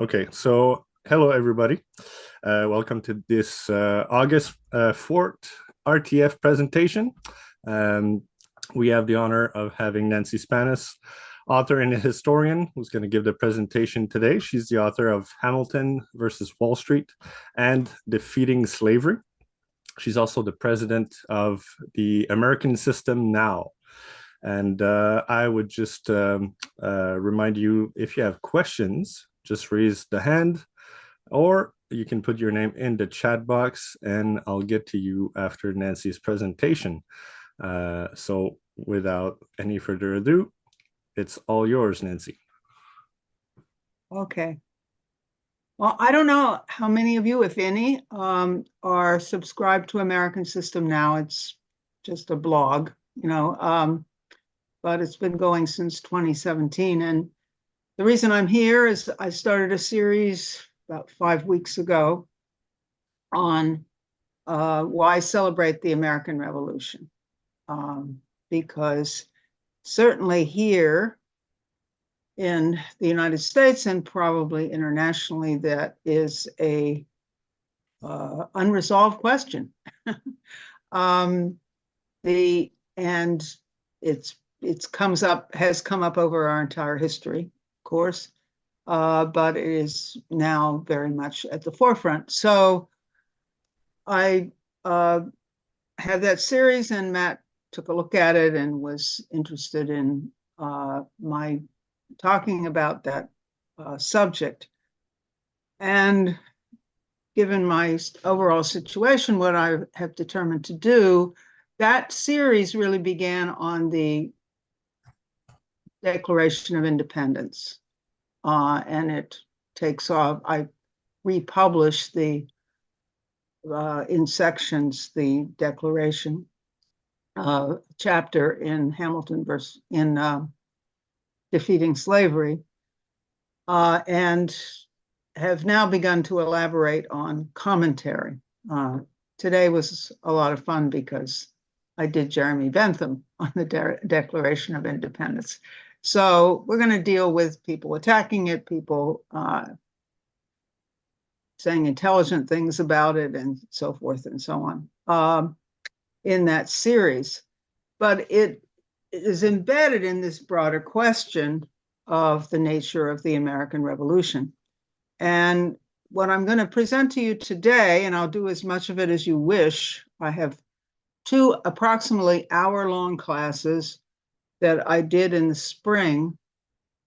Okay, so hello everybody. Welcome to this August 4th RTF presentation. Um, we have the honor of having Nancy Spannaus, author and historian, who's going to give the presentation today. She's the author of Hamilton versus Wall Street and Defeating Slavery. She's also the president of the American System Now. And I would just remind you, if you have questions, just raise the hand, or you can put your name in the chat box and I'll get to you after Nancy's presentation. So without any further ado, it's all yours, Nancy. Okay. Well, I don't know how many of you, if any, are subscribed to American System Now. It's just a blog, but it's been going since 2017. And the reason I'm here is I started a series about 5 weeks ago on why celebrate the American Revolution. Because certainly here in the United States and probably internationally, that is a unresolved question. Has come up over our entire history, of course, but it is now very much at the forefront. So I have that series, and Matt took a look at it and was interested in my talking about that subject. And given my overall situation, what I have determined to do, that series really began on the Declaration of Independence. And it takes off. I republished in sections the Declaration chapter in Hamilton versus Defeating Slavery, and have now begun to elaborate on commentary. Today was a lot of fun because I did Jeremy Bentham on the Declaration of Independence. So we're going to deal with people attacking it, people saying intelligent things about it, and so forth and so on in that series. But it is embedded in this broader question of the nature of the American Revolution. And what I'm going to present to you today, and I'll do as much of it as you wish, I have 2 approximately hour-long classes that I did in the spring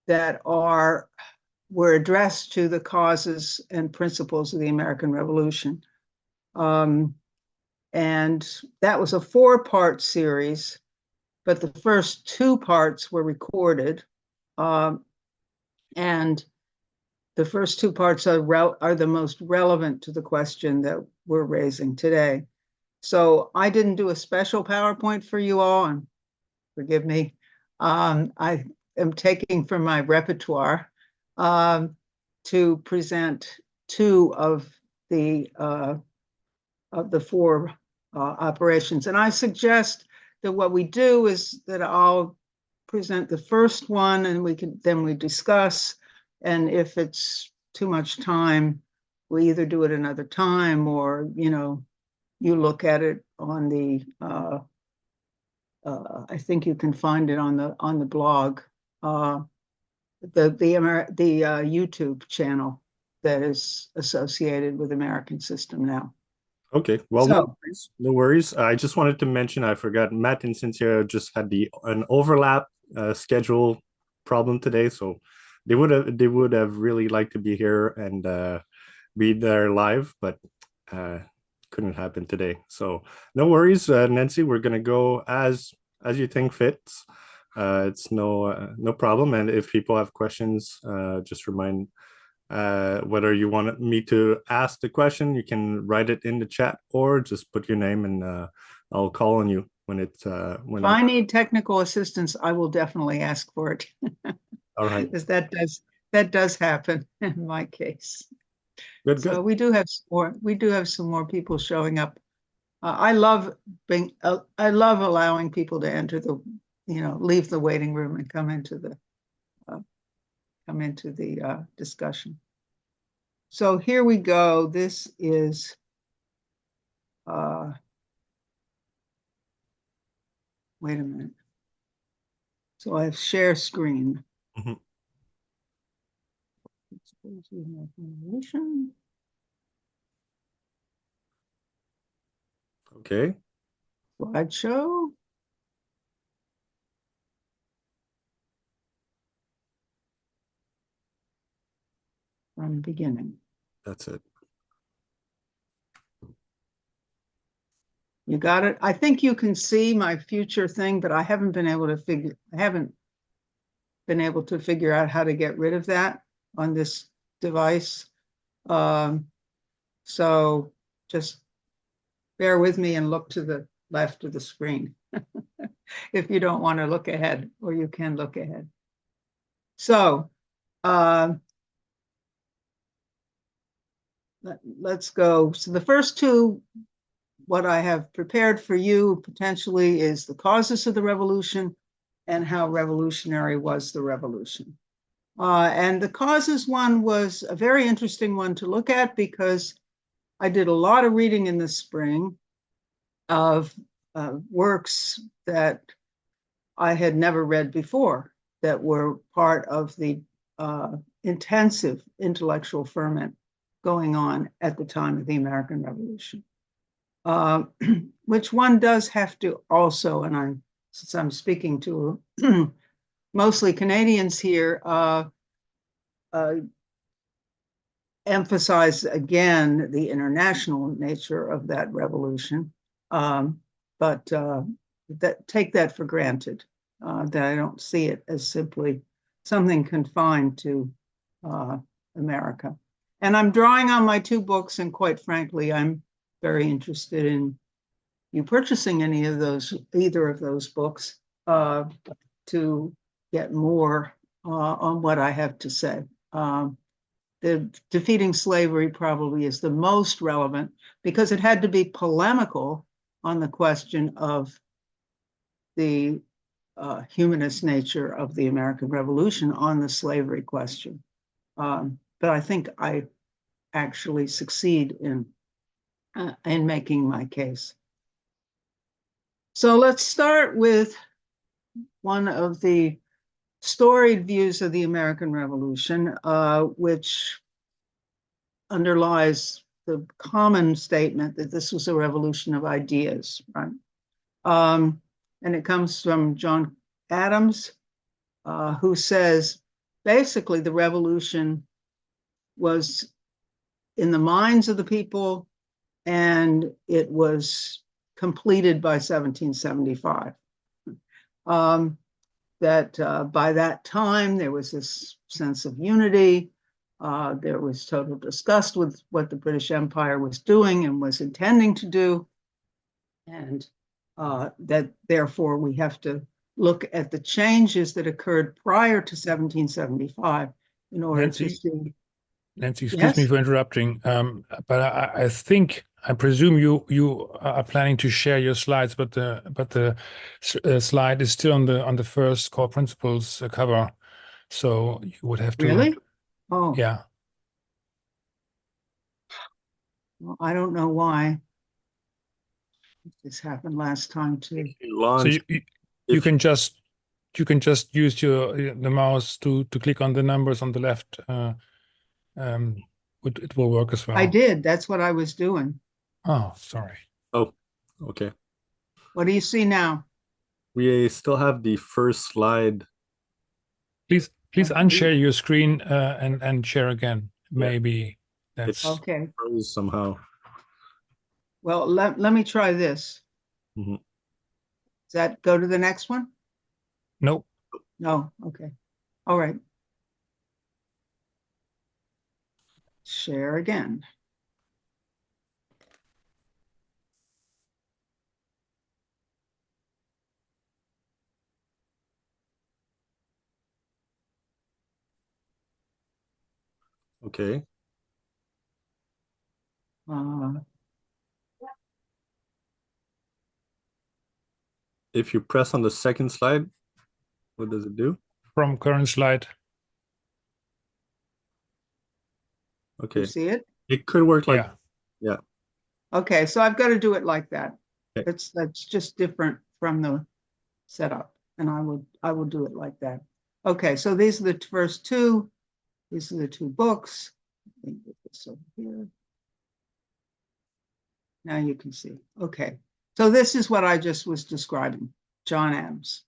that were addressed to the causes and principles of the American Revolution. And that was a 4-part series, but the first 2 parts were recorded. And the first 2 parts are the most relevant to the question that we're raising today. So I didn't do a special PowerPoint for you all, and forgive me. I am taking from my repertoire to present 2 of the 4 operations. And I suggest that what we do is that I'll present the first one, and we discuss. And if it's too much time, we either do it another time, or you look at it on the I think you can find it on the blog, the YouTube channel that is associated with American System Now. Okay, well, no worries. I just wanted to mention, I forgot, Matt and Cynthia just had an overlap schedule problem today, so they would have really liked to be here and be there live, but couldn't happen today. So no worries, Nancy. We're gonna go as you think fits. It's no problem. And if people have questions, just remind whether you want me to ask the question. You can write it in the chat, or just put your name and I'll call on you when it's when. If I need technical assistance, I will definitely ask for it. All right, because that does happen in my case. Good. So we do have some more people showing up. I love allowing people to enter leave the waiting room and come into the discussion. So here we go. This is wait a minute. So I have share screen. Mhm. Okay. Slideshow. From beginning. That's it. You got it. I think you can see my future thing, but I haven't been able to figure out how to get rid of that on this device. So just bear with me and look to the left of the screen if you don't want to look ahead, or you can look ahead. So let's go. So the first two, what I have prepared for you potentially is the causes of the revolution and how revolutionary was the revolution. And the causes one was a very interesting one to look at because I did a lot of reading in the spring of works that I had never read before that were part of the intensive intellectual ferment going on at the time of the American Revolution. Which one does have to also, and since I'm speaking to mostly Canadians here, emphasize again the international nature of that revolution, but take that for granted, that I don't see it as simply something confined to America. And I'm drawing on my two books, and quite frankly, I'm very interested in you purchasing either of those books, to get more on what I have to say. The Defeating Slavery probably is the most relevant because it had to be polemical on the question of the humanist nature of the American Revolution on the slavery question. But I think I actually succeed in making my case. So let's start with one of the storied views of the American Revolution, which underlies the common statement that this was a revolution of ideas, right? And it comes from John Adams, who says basically the revolution was in the minds of the people and it was completed by 1775. That by that time there was this sense of unity. There was total disgust with what the British Empire was doing and was intending to do. And that therefore we have to look at the changes that occurred prior to 1775 in order to see. Nancy, excuse me Yes, for interrupting, but I presume you are planning to share your slides, but the slide is still on the first core principles cover, so you would have to. really? Oh, Yeah. well, I don't know why this happened last time too. So you can just use the mouse to click on the numbers on the left. It will work as well. I did. That's what I was doing. Oh, sorry. Oh, okay. What do you see now? We still have the first slide. Please unshare your screen and share again. Maybe that's okay. Froze somehow. Well, let me try this. Mm-hmm. Does that go to the next one? no. No. Okay. All right. Share again. Okay. If you press on the second slide, what does it do? From current slide. Okay. see it? It could work like, Yeah. yeah. Okay, so I've got to do it like that. Okay. That's just different from the setup, and I will do it like that. Okay, so these are the first two. These are the two books. Let me get this over here. Now you can see. Okay, so this is what I just was describing, John Adams.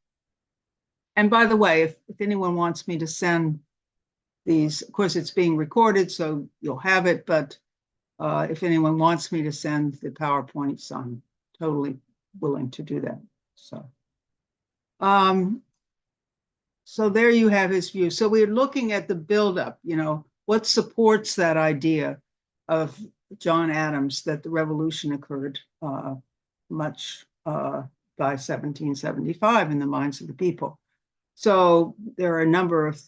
And by the way, if anyone wants me to send these, of course, it's being recorded, so you'll have it, but if anyone wants me to send the PowerPoints, I'm totally willing to do that. So there you have his view. So we're looking at the buildup, what supports that idea of John Adams that the revolution occurred much by 1775 in the minds of the people. So there are a number of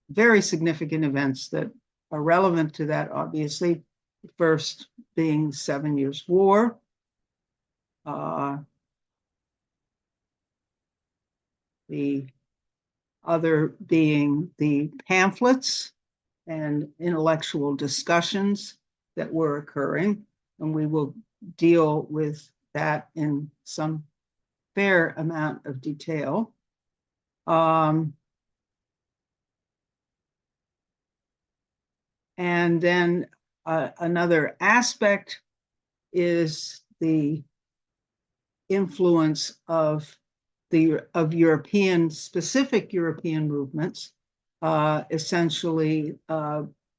very significant events that are relevant to that, obviously. The first being 7 Years' War. The other being the pamphlets and intellectual discussions that were occurring. And we will deal with that in some fair amount of detail. And then another aspect is the influence of specific European movements, essentially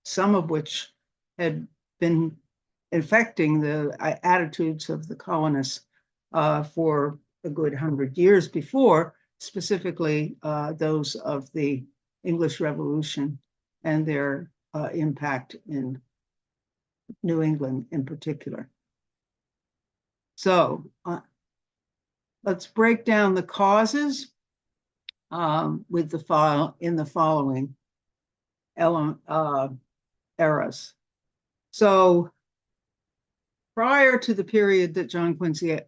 some of which had been infecting the attitudes of the colonists for a good 100 years before, specifically those of the English Revolution and their impact in New England in particular. So let's break down the causes with the following eras. So prior to the period that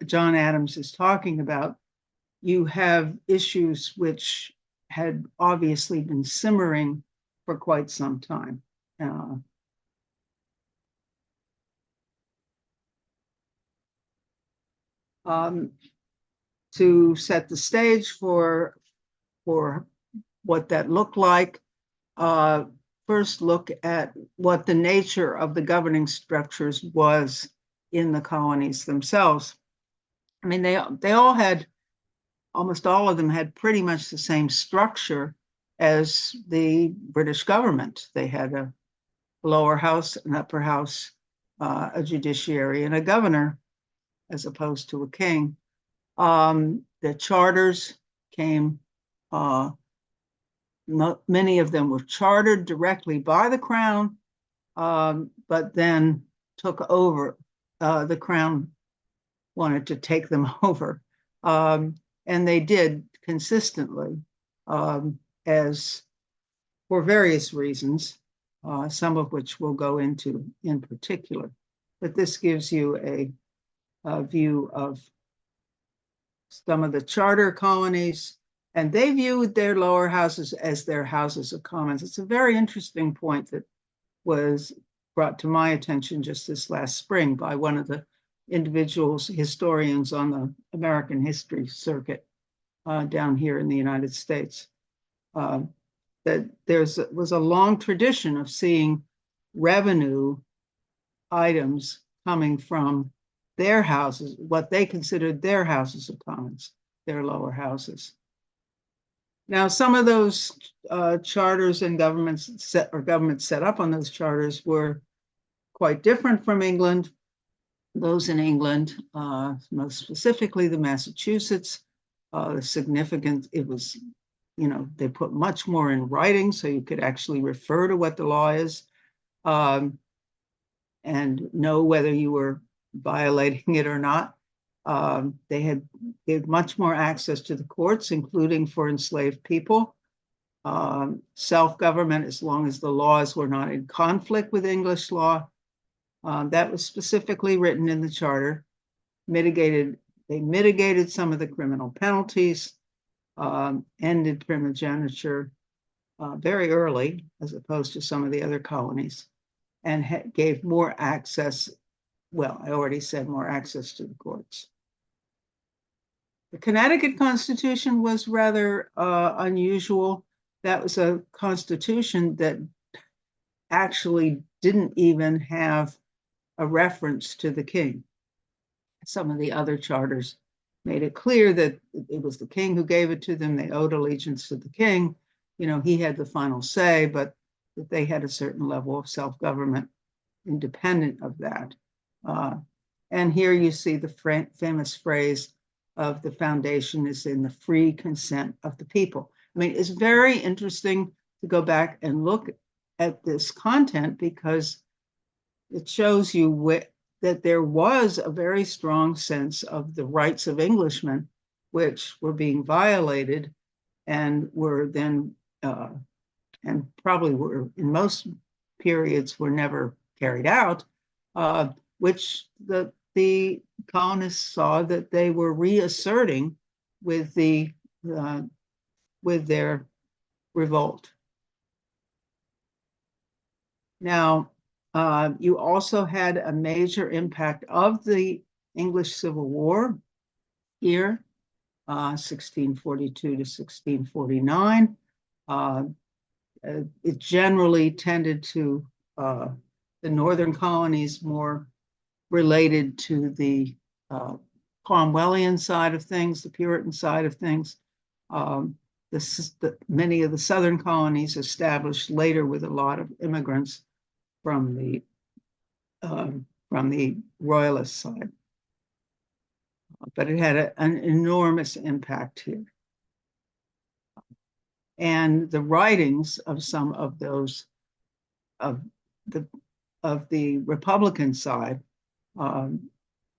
John Adams is talking about, you have issues which had obviously been simmering for quite some time. To set the stage for what that looked like, first look at what the nature of the governing structures was in the colonies themselves. I mean, they all had, almost all of them had pretty much the same structure as the British government. They had a lower house, an upper house, a judiciary, and a governor, as opposed to a king. The charters came, many of them were chartered directly by the crown, but then took over. The crown wanted to take them over, and they did consistently, as for various reasons, some of which we'll go into in particular. But this gives you a view of some of the charter colonies, and they viewed their lower houses as their houses of commons. It's a very interesting point that was brought to my attention just this last spring by one of the individuals, historians on the American history circuit down here in the United States, that was a long tradition of seeing revenue items coming from their houses, what they considered their houses of commons, their lower houses. Now, some of those charters and governments set up on those charters were quite different from England. Those in England, most specifically the Massachusetts, significant, it was, they put much more in writing so you could actually refer to what the law is and know whether you were violating it or not. They had much more access to the courts, including for enslaved people. Self-government, as long as the laws were not in conflict with English law. That was specifically written in the charter. They mitigated some of the criminal penalties, ended primogeniture very early, as opposed to some of the other colonies. and gave more access. Well, I already said more access to the courts. The Connecticut Constitution was rather unusual. That was a constitution that actually didn't even have a reference to the king. Some of the other charters made it clear that it was the king who gave it to them. They owed allegiance to the king. You know, he had the final say, but that they had a certain level of self-government independent of that. And here you see the famous phrase of the foundation is in the free consent of the people. I mean, it's very interesting to go back and look at this content because it shows you that there was a very strong sense of the rights of Englishmen, which were being violated and were then, and probably were in most periods were never carried out, which the colonists saw that they were reasserting with their revolt. Now, you also had a major impact of the English Civil War here, 1642 to 1649. It generally tended to the northern colonies more related to the Cromwellian side of things, the Puritan side of things. Many of the southern colonies established later with a lot of immigrants from the royalist side. But it had an enormous impact here. And the writings of some of those of the Republican side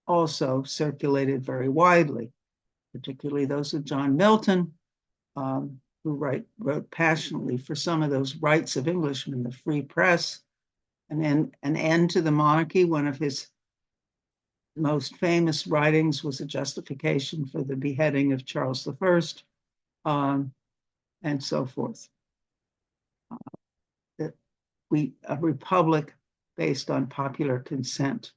also circulated very widely, particularly those of John Milton, who wrote passionately for some of those rights of Englishmen, the free press, and then an end to the monarchy. One of his most famous writings was a justification for the beheading of Charles I, and so forth. A republic based on popular consent.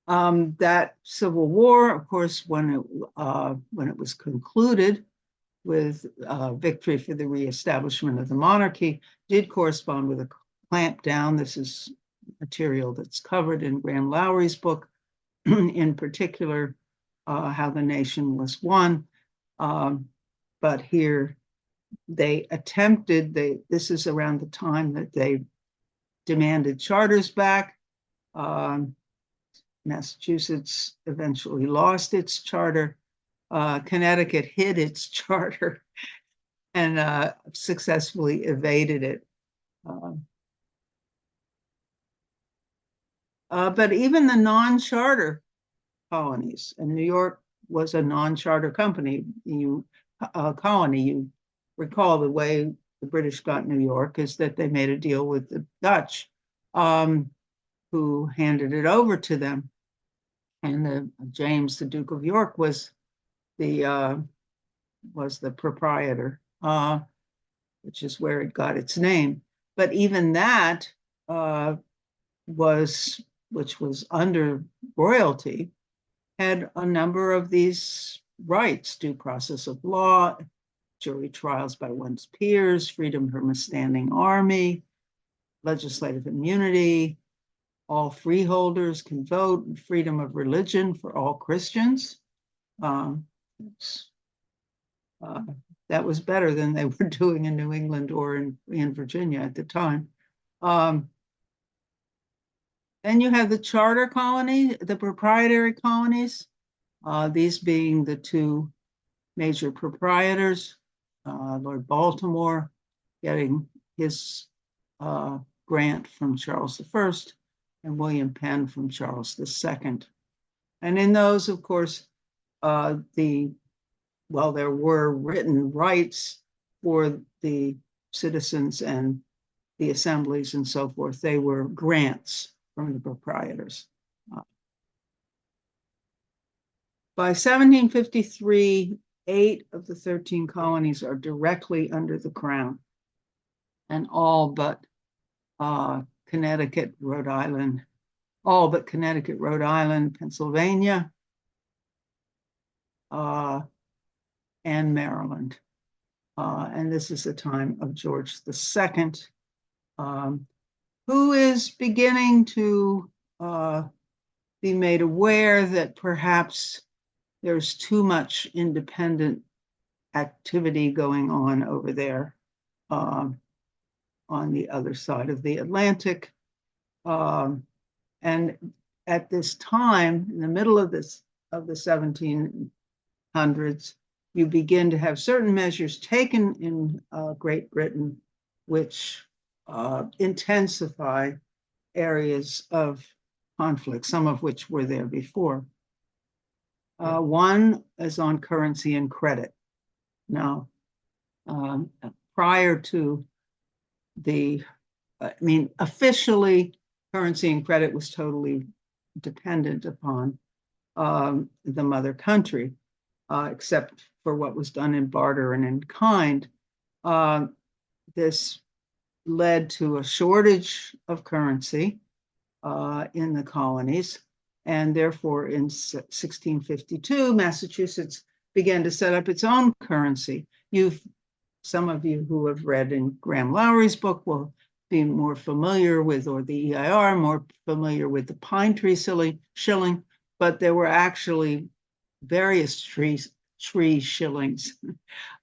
That Civil War, of course, when it was concluded with victory for the reestablishment of the monarchy, did correspond with a clamp down. This is material that's covered in Graham Lowry's book, in particular, how the nation was won. But here they attempted, this is around the time that they demanded charters back. Massachusetts eventually lost its charter. Connecticut hid its charter and successfully evaded it. But even the non-charter colonies, and New York was a non-charter colony. You recall the way the British got New York is that they made a deal with the Dutch, who handed it over to them. And James, the Duke of York, was the proprietor, which is where it got its name. But even that which was under royalty, had a number of these rights: due process of law, jury trials by one's peers, freedom from a standing army, legislative immunity, all freeholders can vote, and freedom of religion for all Christians. That was better than they were doing in New England or in Virginia at the time. Then you have the charter colony, the proprietary colonies, these being the two major proprietors, Lord Baltimore getting his grant from Charles I, and William Penn from Charles II. And in those, of course, there were written rights for the citizens and the assemblies and so forth. They were grants from the proprietors. By 1753, 8 of the 13 colonies are directly under the crown. and all but Connecticut, Rhode Island, Pennsylvania, and Maryland. And this is the time of George II, who is beginning to be made aware that perhaps there's too much independent activity going on over there on the other side of the Atlantic. And at this time, in the middle of the 1700s, you begin to have certain measures taken in Great Britain, which intensify areas of conflict, some of which were there before. One is on currency and credit. Now, prior to officially, currency and credit was totally dependent upon the mother country, except for what was done in barter and in kind. This led to a shortage of currency in the colonies, and therefore in 1652, Massachusetts began to set up its own currency. Some of you who have read in Graham Lowry's book will be more familiar with, or the EIR, more familiar with the pine tree shilling, but there were actually various tree shillings.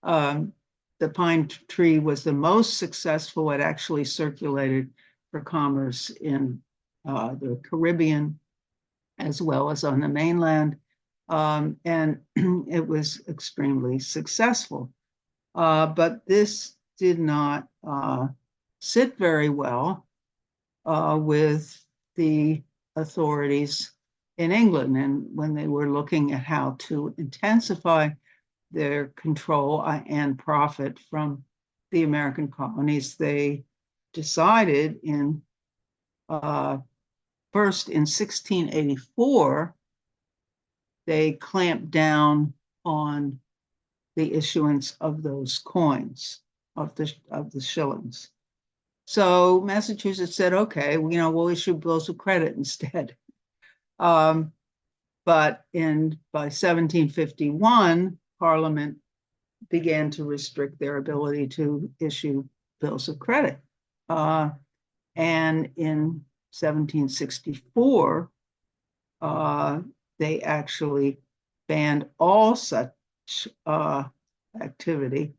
The pine tree was the most successful. It actually circulated for commerce in the Caribbean as well as on the mainland. And it was extremely successful. But this did not sit very well with the authorities in England. And when they were looking at how to intensify their control and profit from the American colonies, they decided first in 1684, they clamped down on the issuance of those coins, of the shillings. So Massachusetts said, okay, we'll issue bills of credit instead. But by 1751, Parliament began to restrict their ability to issue bills of credit. And in 1764, they actually banned all such activity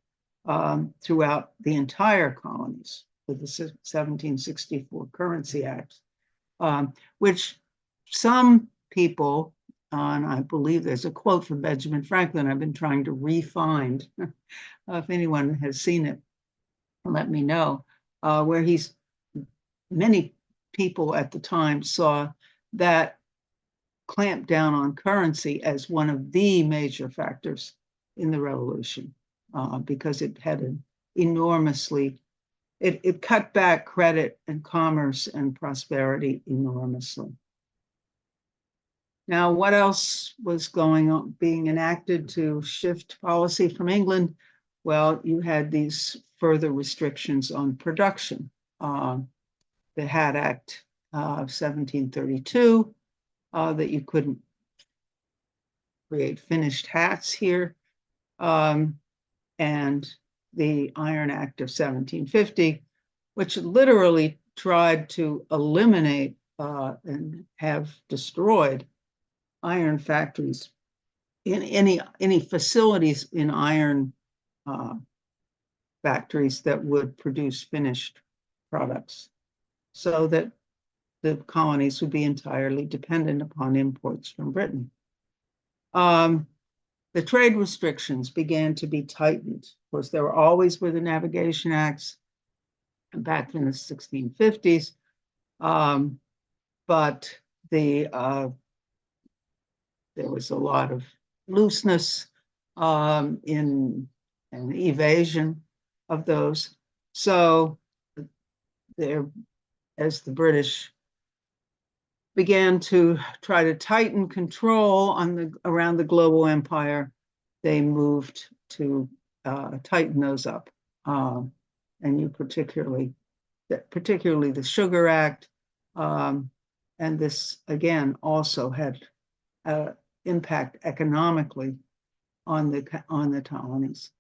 throughout the entire colonies with the 1764 Currency Act, which some people, and I believe there's a quote from Benjamin Franklin I've been trying to re-find. If anyone has seen it, let me know, where many people at the time saw that clamp down on currency as one of the major factors in the revolution, because it had it cut back credit and commerce and prosperity enormously. Now, what else was being enacted to shift policy from England? Well, you had these further restrictions on production. The Hat Act of 1732, that you couldn't create finished hats here, and the Iron Act of 1750, which literally tried to eliminate and have destroyed iron factories in any facilities in iron factories that would produce finished products, so that the colonies would be entirely dependent upon imports from Britain. The trade restrictions began to be tightened. Of course, there always were the Navigation Acts back in the 1650s, but there was a lot of looseness in and evasion of those. So as the British began to try to tighten control around the global empire, they moved to tighten those up. and you particularly the Sugar Act, and this again also had impact economically on the colonies.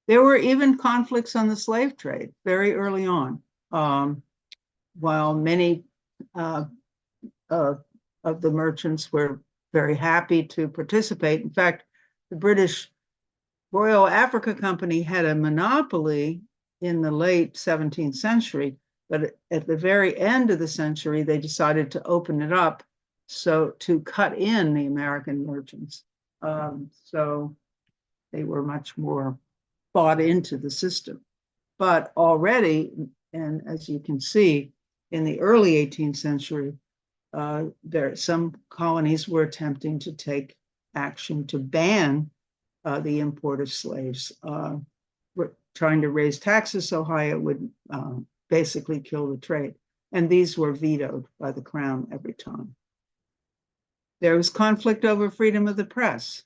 There were even conflicts on the slave trade very early on, while many of the merchants were very happy to participate. In fact, the British Royal Africa Company had a monopoly in the late 17th century, but at the very end of the century, they decided to open it up to cut in the American merchants. So they were much more bought into the system. But already, and as you can see, in the early 18th century, some colonies were attempting to take action to ban the import of slaves, trying to raise taxes so high it would basically kill the trade. And these were vetoed by the crown every time. There was conflict over freedom of the press,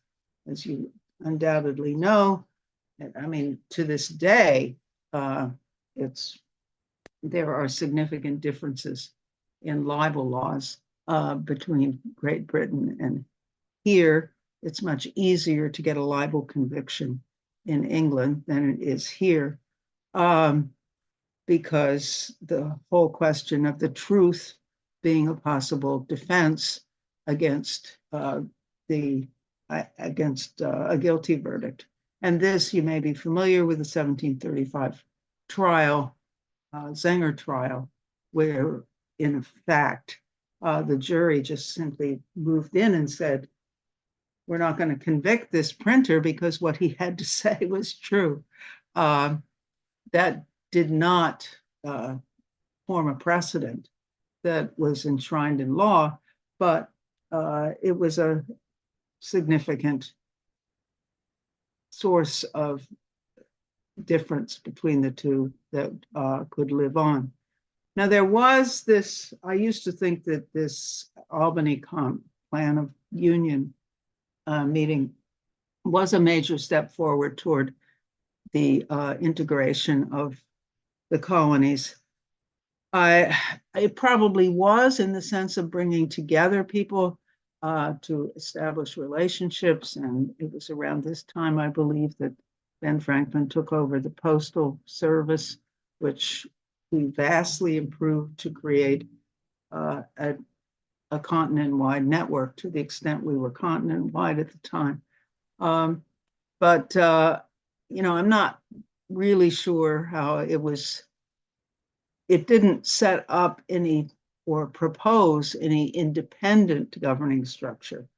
as you undoubtedly know. I mean, to this day, there are significant differences in libel laws between Great Britain and here. It's much easier to get a libel conviction in England than it is here, because the whole question of the truth being a possible defense against a guilty verdict. And this, you may be familiar with the 1735 trial, Zenger trial, where in fact, the jury just simply moved in and said, we're not going to convict this printer because what he had to say was true. That did not form a precedent that was enshrined in law, but it was a significant source of difference between the two that could live on. Now, there was this, I used to think that this Albany Plan of Union meeting was a major step forward toward the integration of the colonies. It probably was, in the sense of bringing together people to establish relationships. And it was around this time, I believe, that Ben Franklin took over the Postal Service, which we vastly improved to create a continent-wide network, to the extent we were continent-wide at the time. But I'm not really sure how it didn't set up any or propose any independent governing structure.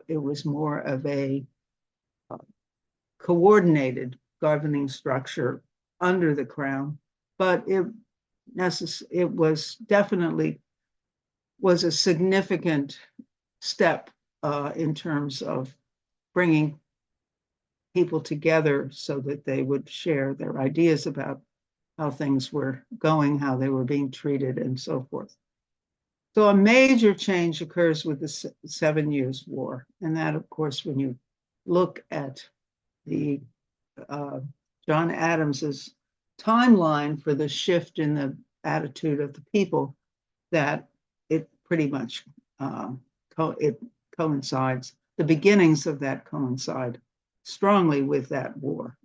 It was more of a coordinated governing structure under the crown, but it was definitely a significant step in terms of bringing people together so that they would share their ideas about how things were going, how they were being treated, and so forth. So a major change occurs with the 7 Years' War. And that, of course, when you look at the John Adams's timeline for the shift in the attitude of the people, that it pretty much it coincides. The beginnings of that coincide strongly with that war.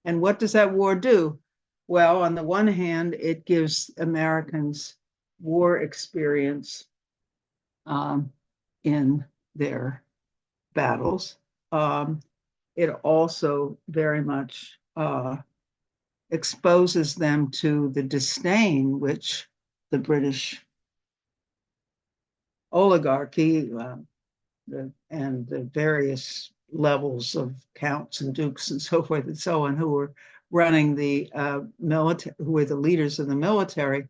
And what does that war do? Well, on the one hand, it gives Americans war experience in their battles. It also very much exposes them to the disdain which the British oligarchy and the various levels of counts and dukes and so forth and so on, who were running the military, who were the leaders of the military,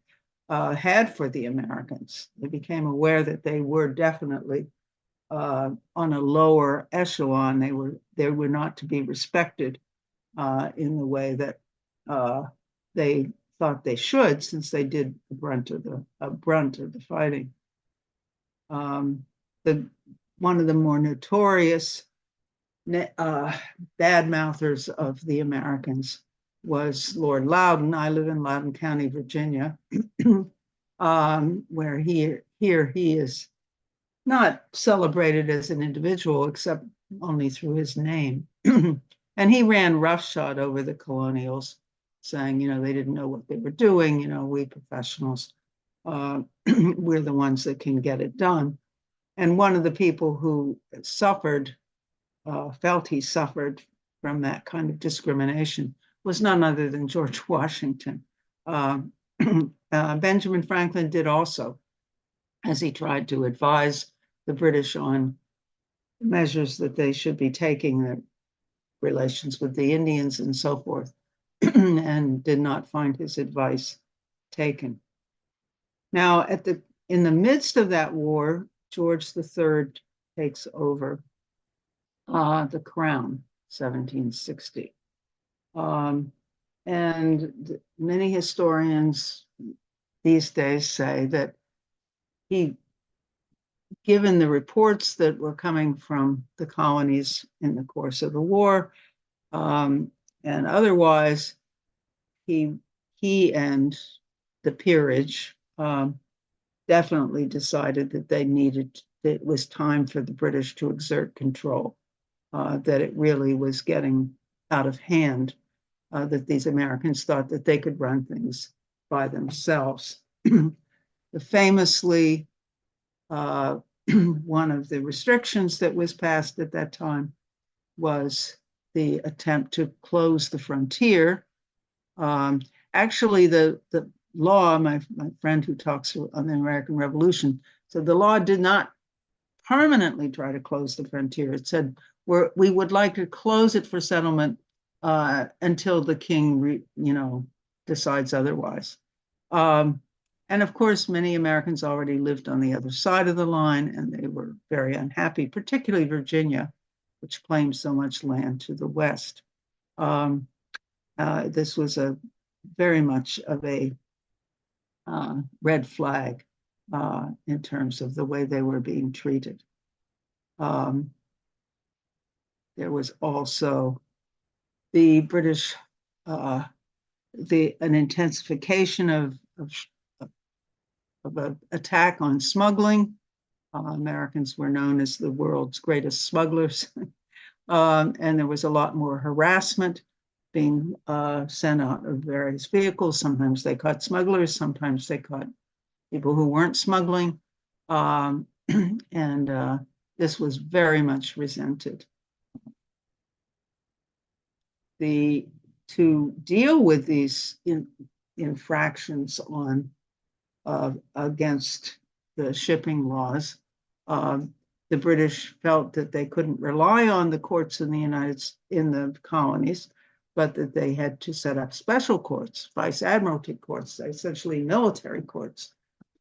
had for the Americans. They became aware that they were definitely on a lower echelon. They were not to be respected in the way that they thought they should, since they did the brunt of the fighting. One of the more notorious bad mouthers of the Americans was Lord Loudon. I live in Loudoun County, Virginia, where he is not celebrated as an individual, except only through his name. And he ran roughshod over the colonials, saying, they didn't know what they were doing. We professionals, we're the ones that can get it done. And one of the people who suffered, felt he suffered from that kind of discrimination was none other than George Washington. Benjamin Franklin did also, as he tried to advise the British on measures that they should be taking, their relations with the Indians and so forth, and did not find his advice taken. Now, in the midst of that war, George III takes over the crown, 1760. And many historians these days say that given the reports that were coming from the colonies in the course of the war, and otherwise, he and the peerage definitely decided that it was time for the British to exert control, that it really was getting out of hand, that these Americans thought that they could run things by themselves. Famously, one of the restrictions that was passed at that time was the attempt to close the frontier. Actually, the law, my friend who talks on the American Revolution, said the law did not permanently try to close the frontier. It said we would like to close it for settlement until the king, decides otherwise. And of course, many Americans already lived on the other side of the line, and they were very unhappy, particularly Virginia, which claimed so much land to the west. This was very much of a red flag in terms of the way they were being treated. There was also the British, an intensification of an attack on smuggling. Americans were known as the world's greatest smugglers. And there was a lot more harassment being sent out of various vehicles. Sometimes they caught smugglers, sometimes they caught people who weren't smuggling. And this was very much resented. To deal with these infractions against the shipping laws, the British felt that they couldn't rely on the courts in the colonies, but that they had to set up special courts, vice admiralty courts, essentially military courts.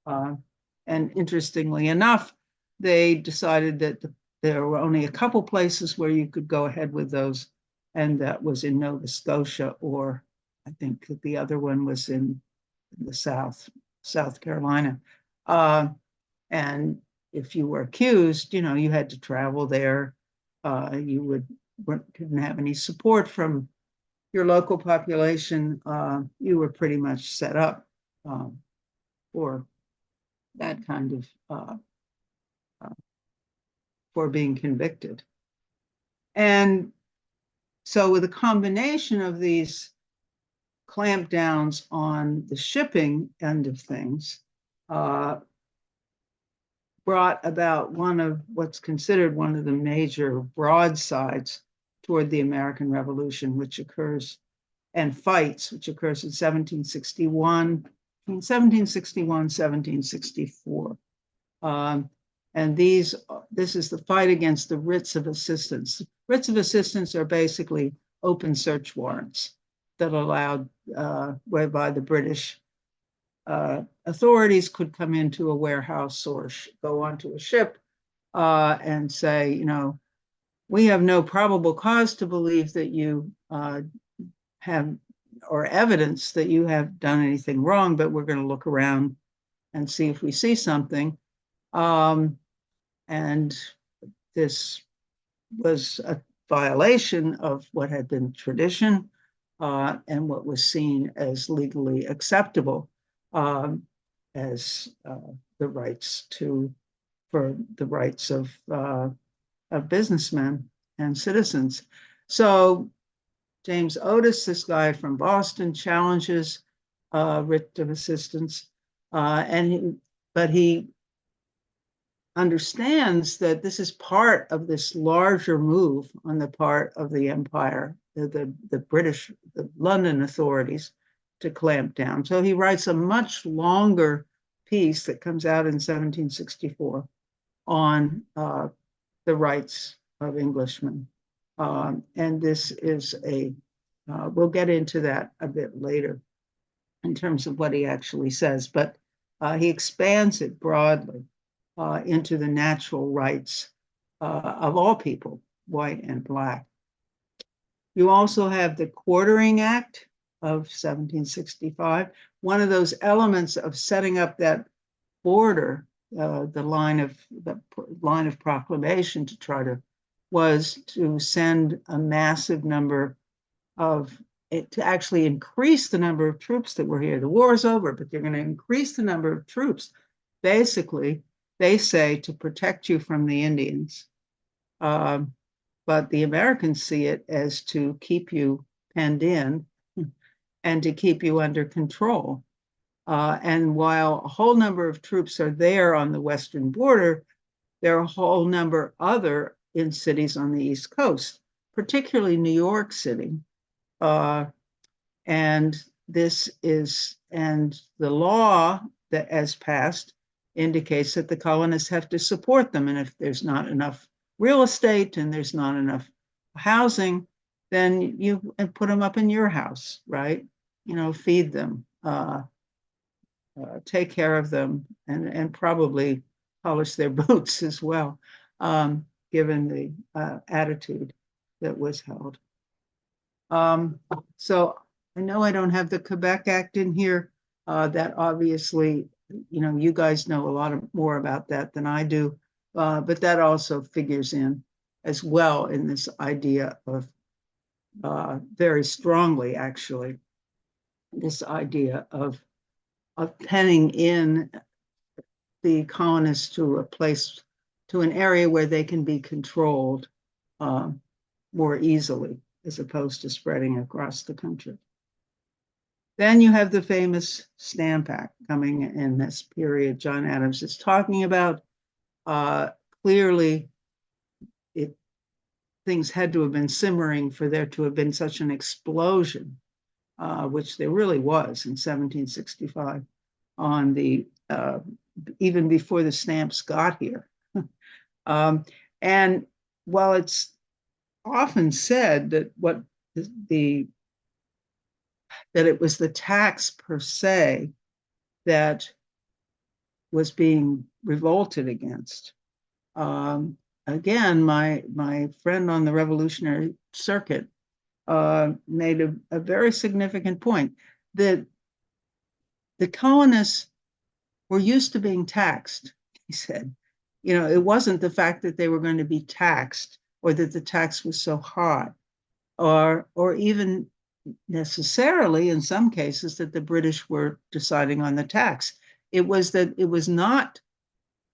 And interestingly enough, they decided that there were only a couple places where you could go ahead with those, and that was in Nova Scotia, or I think that the other one was in the South Carolina. And if you were accused, you had to travel there. You couldn't have any support from your local population. You were pretty much set up for that kind of for being convicted. And so with a combination of these clampdowns on the shipping end of things, brought about one of what's considered one of the major broadsides toward the American Revolution, which occurs in 1761, 1764. And this is the fight against the writs of assistance. Writs of assistance are basically open search warrants that allowed, whereby the British authorities could come into a warehouse or go onto a ship and say, we have no probable cause to believe that you have, or evidence that you have done anything wrong, but we're going to look around and see if we see something. And this was a violation of what had been tradition. and what was seen as legally acceptable as the rights of businessmen and citizens. So James Otis, this guy from Boston, challenges writ of assistance, but he understands that this is part of this larger move on the part of the empire, the British, the London authorities, to clamp down. So he writes a much longer piece that comes out in 1764 on the rights of Englishmen. And this is we'll get into that a bit later in terms of what he actually says, but he expands it broadly into the natural rights of all people, white and black. You also have the Quartering Act of 1765, one of those elements of setting up that border, the line of proclamation was to send a massive number to actually increase the number of troops that were here. The war is over, but they're going to increase the number of troops. Basically, they say to protect you from the Indians. But the Americans see it as to keep you penned in and to keep you under control. And while a whole number of troops are there on the western border, there are a whole number other in cities on the East Coast, particularly New York City. And the law that as passed indicates that the colonists have to support them. And if there's not enough real estate and there's not enough housing, then you put them up in your house, right? Feed them, take care of them, and probably polish their boots as well, given the attitude that was held. So I know I don't have the Quebec Act in here. That obviously, you guys know a lot more about that than I do, but that also figures in as well in this idea of very strongly, actually, this idea of penning in the colonists to a place, to an area where they can be controlled more easily, as opposed to spreading across the country. Then you have the famous Stamp Act coming in this period John Adams is talking about. Clearly, things had to have been simmering for there to have been such an explosion, which there really was in 1765, on the even before the stamps got here. And while it's often said that that it was the tax per se that was being revolted against. Again, my friend on the revolutionary circuit made a very significant point that the colonists were used to being taxed, he said. It wasn't the fact that they were going to be taxed or that the tax was so high, or even necessarily in some cases that the British were deciding on the tax. It was that it was not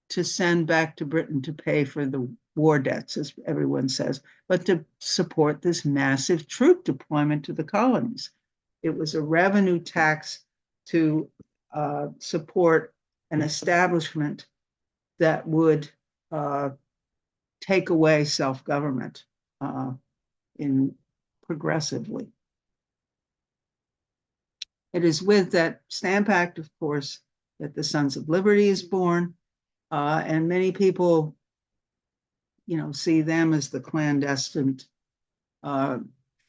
to send back to Britain to pay for the war debts, as everyone says, but to support this massive troop deployment to the colonies. It was a revenue tax to support an establishment that would take away self-government progressively. It is with that Stamp Act, of course, that the Sons of Liberty is born, and many people, see them as the clandestine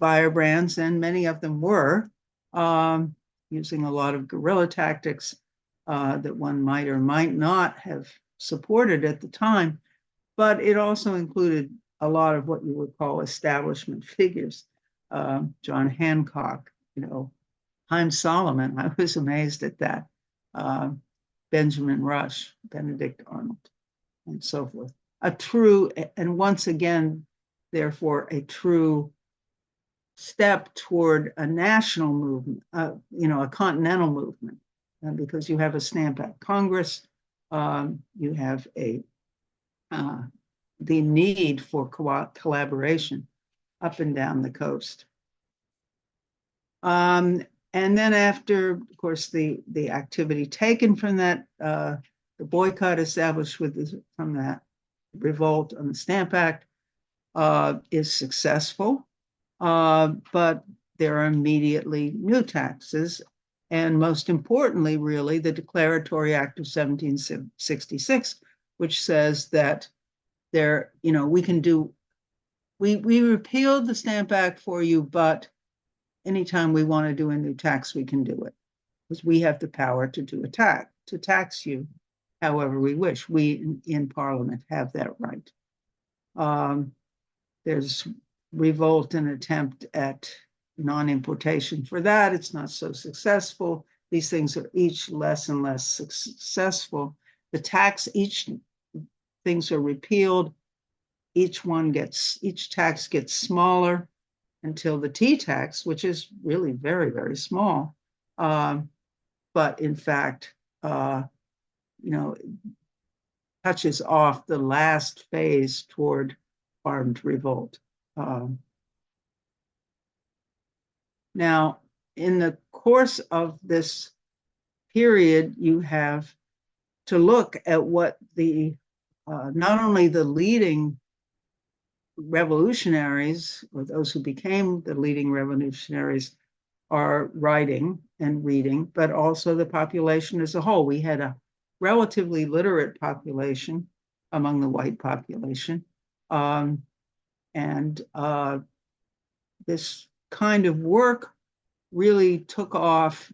firebrands, and many of them were using a lot of guerrilla tactics that one might or might not have supported at the time, but it also included a lot of what you would call establishment figures. John Hancock, Haym Solomon, I was amazed at that. Benjamin Rush, Benedict Arnold, and so forth. A true, and once again, therefore, a true step toward a national movement, a continental movement, because you have a Stamp Act Congress, you have the need for collaboration up and down the coast. And then after, of course, the activity taken from that, the boycott established from that revolt on the Stamp Act is successful, but there are immediately new taxes. And most importantly, really, the Declaratory Act of 1766, which says that we repealed the Stamp Act for you, but anytime we want to do a new tax, we can do it, because we have the power to tax you however we wish. We in Parliament have that right. There's revolt and attempt at non-importation for that. It's not so successful. These things are each less and less successful. Each things are repealed. Each tax gets smaller until the tea tax, which is really very, very small, but in fact, touches off the last phase toward armed revolt. Now, in the course of this period, you have to look at what not only the leading revolutionaries, or those who became the leading revolutionaries, are writing and reading, but also the population as a whole. We had a relatively literate population among the white population. This kind of work really took off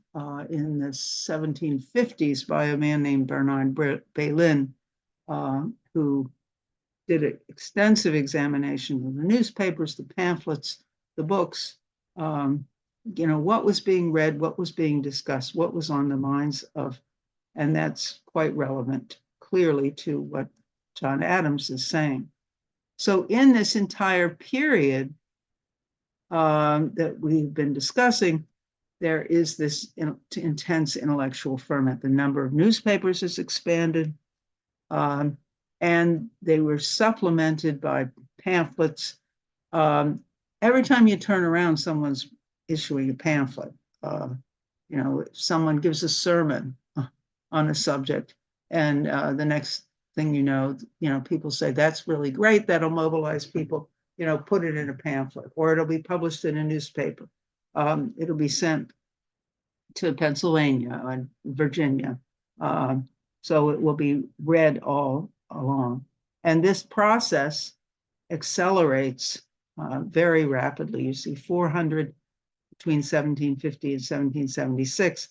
in the 1750s by a man named Bernard Bailyn, who did an extensive examination of the newspapers, the pamphlets, the books, what was being read, what was being discussed, what was on the minds of, and that's quite relevant clearly to what John Adams is saying. So in this entire period that we've been discussing, there is this intense intellectual ferment. The number of newspapers has expanded, and they were supplemented by pamphlets. Every time you turn around, someone's issuing a pamphlet. If someone gives a sermon on a subject, and the next thing people say, that's really great, that'll mobilize people, put it in a pamphlet, or it'll be published in a newspaper. It'll be sent to Pennsylvania and Virginia. So it will be read all along. And this process accelerates very rapidly. You see 400 between 1750 and 1776.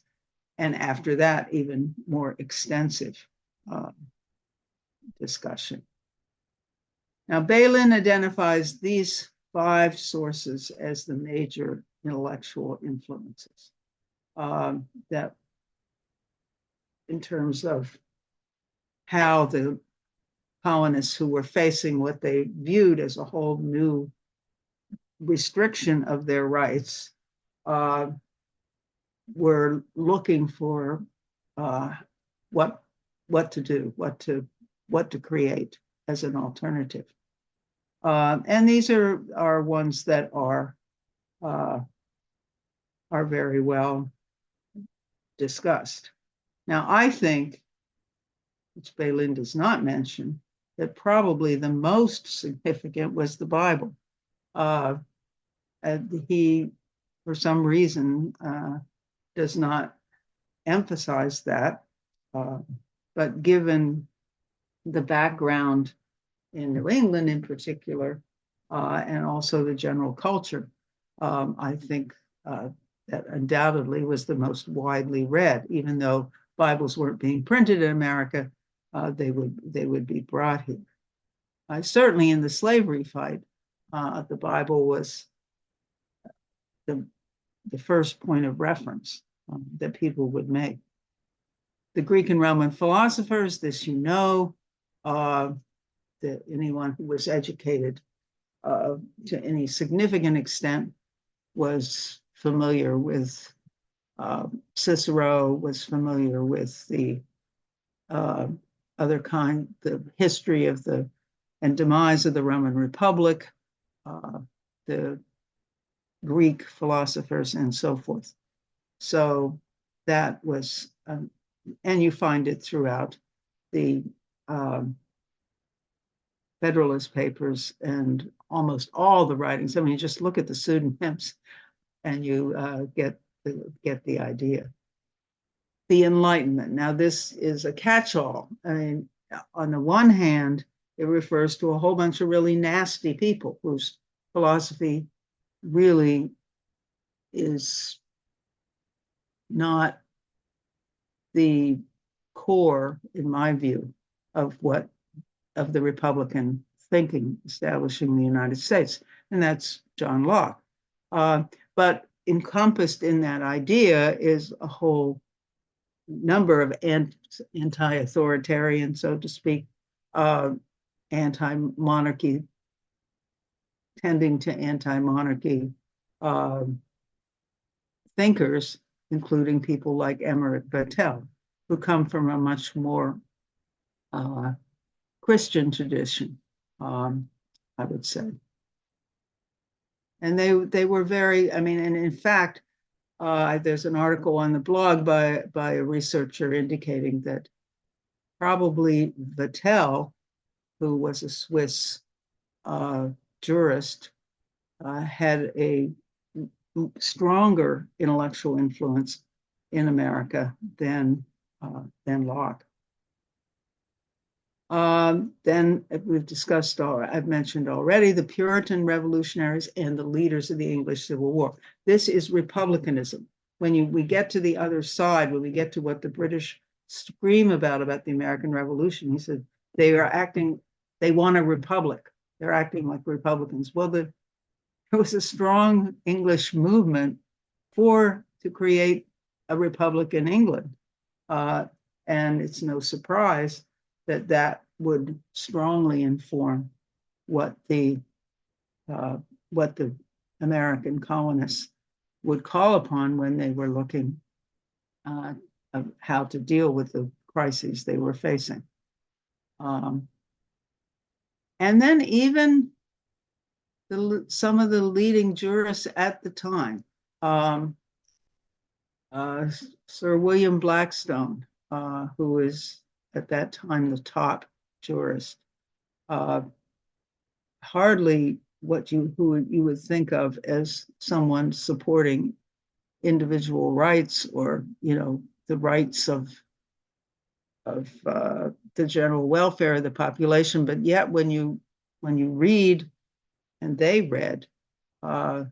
And after that, even more extensive discussion. Now, Bailyn identifies these 5 sources as the major intellectual influences that, in terms of how the colonists who were facing what they viewed as a whole new restriction of their rights were looking for what to do, what to create as an alternative. And these are ones that are very well discussed. Now, I think, which Bailyn does not mention, that probably the most significant was the Bible. He, for some reason, does not emphasize that, but given the background in New England in particular, and also the general culture, I think that undoubtedly was the most widely read. Even though Bibles weren't being printed in America, they would be brought here. Certainly in the slavery fight, the Bible was the first point of reference that people would make. The Greek and Roman philosophers, this that anyone who was educated to any significant extent was familiar with Cicero, was familiar with the other kind, the history of the and demise of the Roman Republic, the Greek philosophers, and so forth. So that was, and you find it throughout the Federalist Papers and almost all the writings. I mean, just look at the pseudonyms and you get the idea. The Enlightenment. Now, this is a catch-all. I mean, on the one hand, it refers to a whole bunch of really nasty people whose philosophy really is not the core, in my view, of the Republican thinking establishing the United States, and that's John Locke. But encompassed in that idea is a whole number of anti-authoritarian, so to speak, anti-monarchy, tending to anti-monarchy thinkers, including people like Emmerich Vattel, who come from a much more Christian tradition, I would say. And they were very, I mean, and in fact, there's an article on the blog by a researcher indicating that probably Vattel, who was a Swiss jurist, had a stronger intellectual influence in America than Locke. Then we've discussed, I've mentioned already, the Puritan revolutionaries and the leaders of the English Civil War. This is republicanism. When we get to the other side, when we get to what the British scream about the American Revolution, he said they want a republic. They're acting like Republicans. Well, there was a strong English movement to create a republic in England. And it's no surprise that would strongly inform what the American colonists would call upon when they were looking of how to deal with the crises they were facing. And then even some of the leading jurists at the time, Sir William Blackstone, who is at that time the top jurist, hardly who you would think of as someone supporting individual rights or the rights of the general welfare of the population, but yet when you read, and they read, a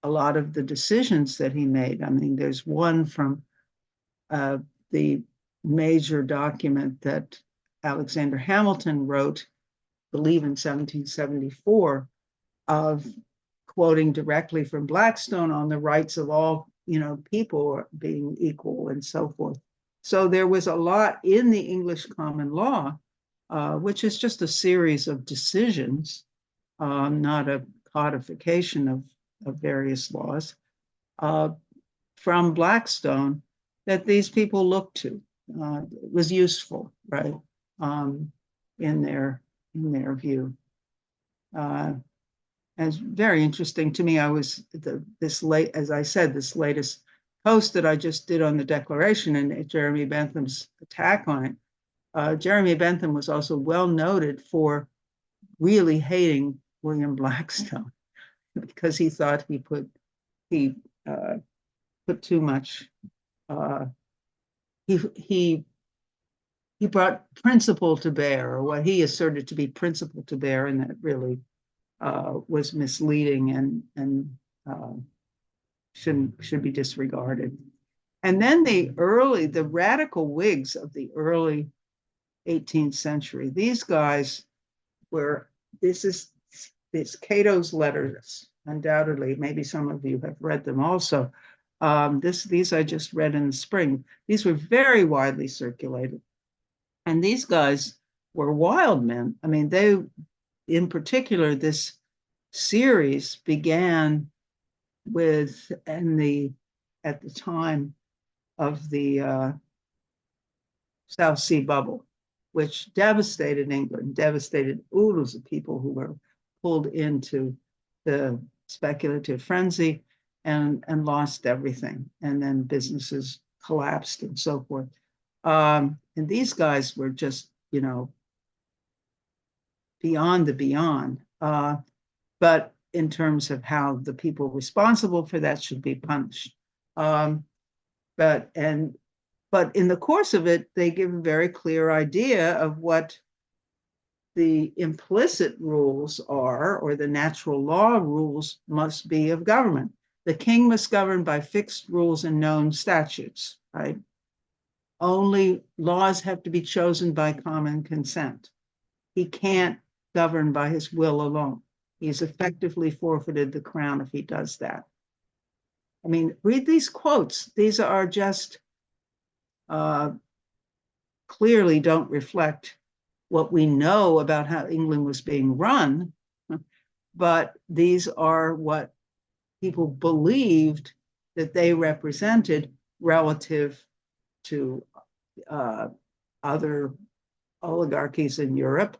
lot of the decisions that he made. I mean, there's one from the major document that Alexander Hamilton wrote, I believe in 1774, of quoting directly from Blackstone on the rights of all, people being equal and so forth. So there was a lot in the English common law, which is just a series of decisions, not a codification of various laws, from Blackstone that these people looked to. It was useful, right, in their view. And it's very interesting to me. I was this latest post that I just did on the Declaration and Jeremy Bentham's attack on it. Jeremy Bentham was also well noted for really hating William Blackstone because he thought he put too much. He brought principle to bear, or what he asserted to be principle to bear, and that really was misleading and should be disregarded. And then the radical Whigs of the early 18th century, these guys it's Cato's letters, undoubtedly. Maybe some of you have read them also. These I just read in the spring. These were very widely circulated. And these guys were wild men. I mean, in particular, this series began at the time of the South Sea bubble, which devastated England, devastated oodles of people who were pulled into the speculative frenzy and lost everything. And then businesses collapsed and so forth. And these guys were just, beyond the beyond. But in terms of how the people responsible for that should be punished. But in the course of it, they give a very clear idea of what the implicit rules are, or the natural law rules must be of government. The king must govern by fixed rules and known statutes, right? Only laws have to be chosen by common consent. He can't govern by his will alone. He's effectively forfeited the crown if he does that. I mean, read these quotes. These are just clearly don't reflect what we know about how England was being run, but these are what people believed that they represented relative to other oligarchies in Europe.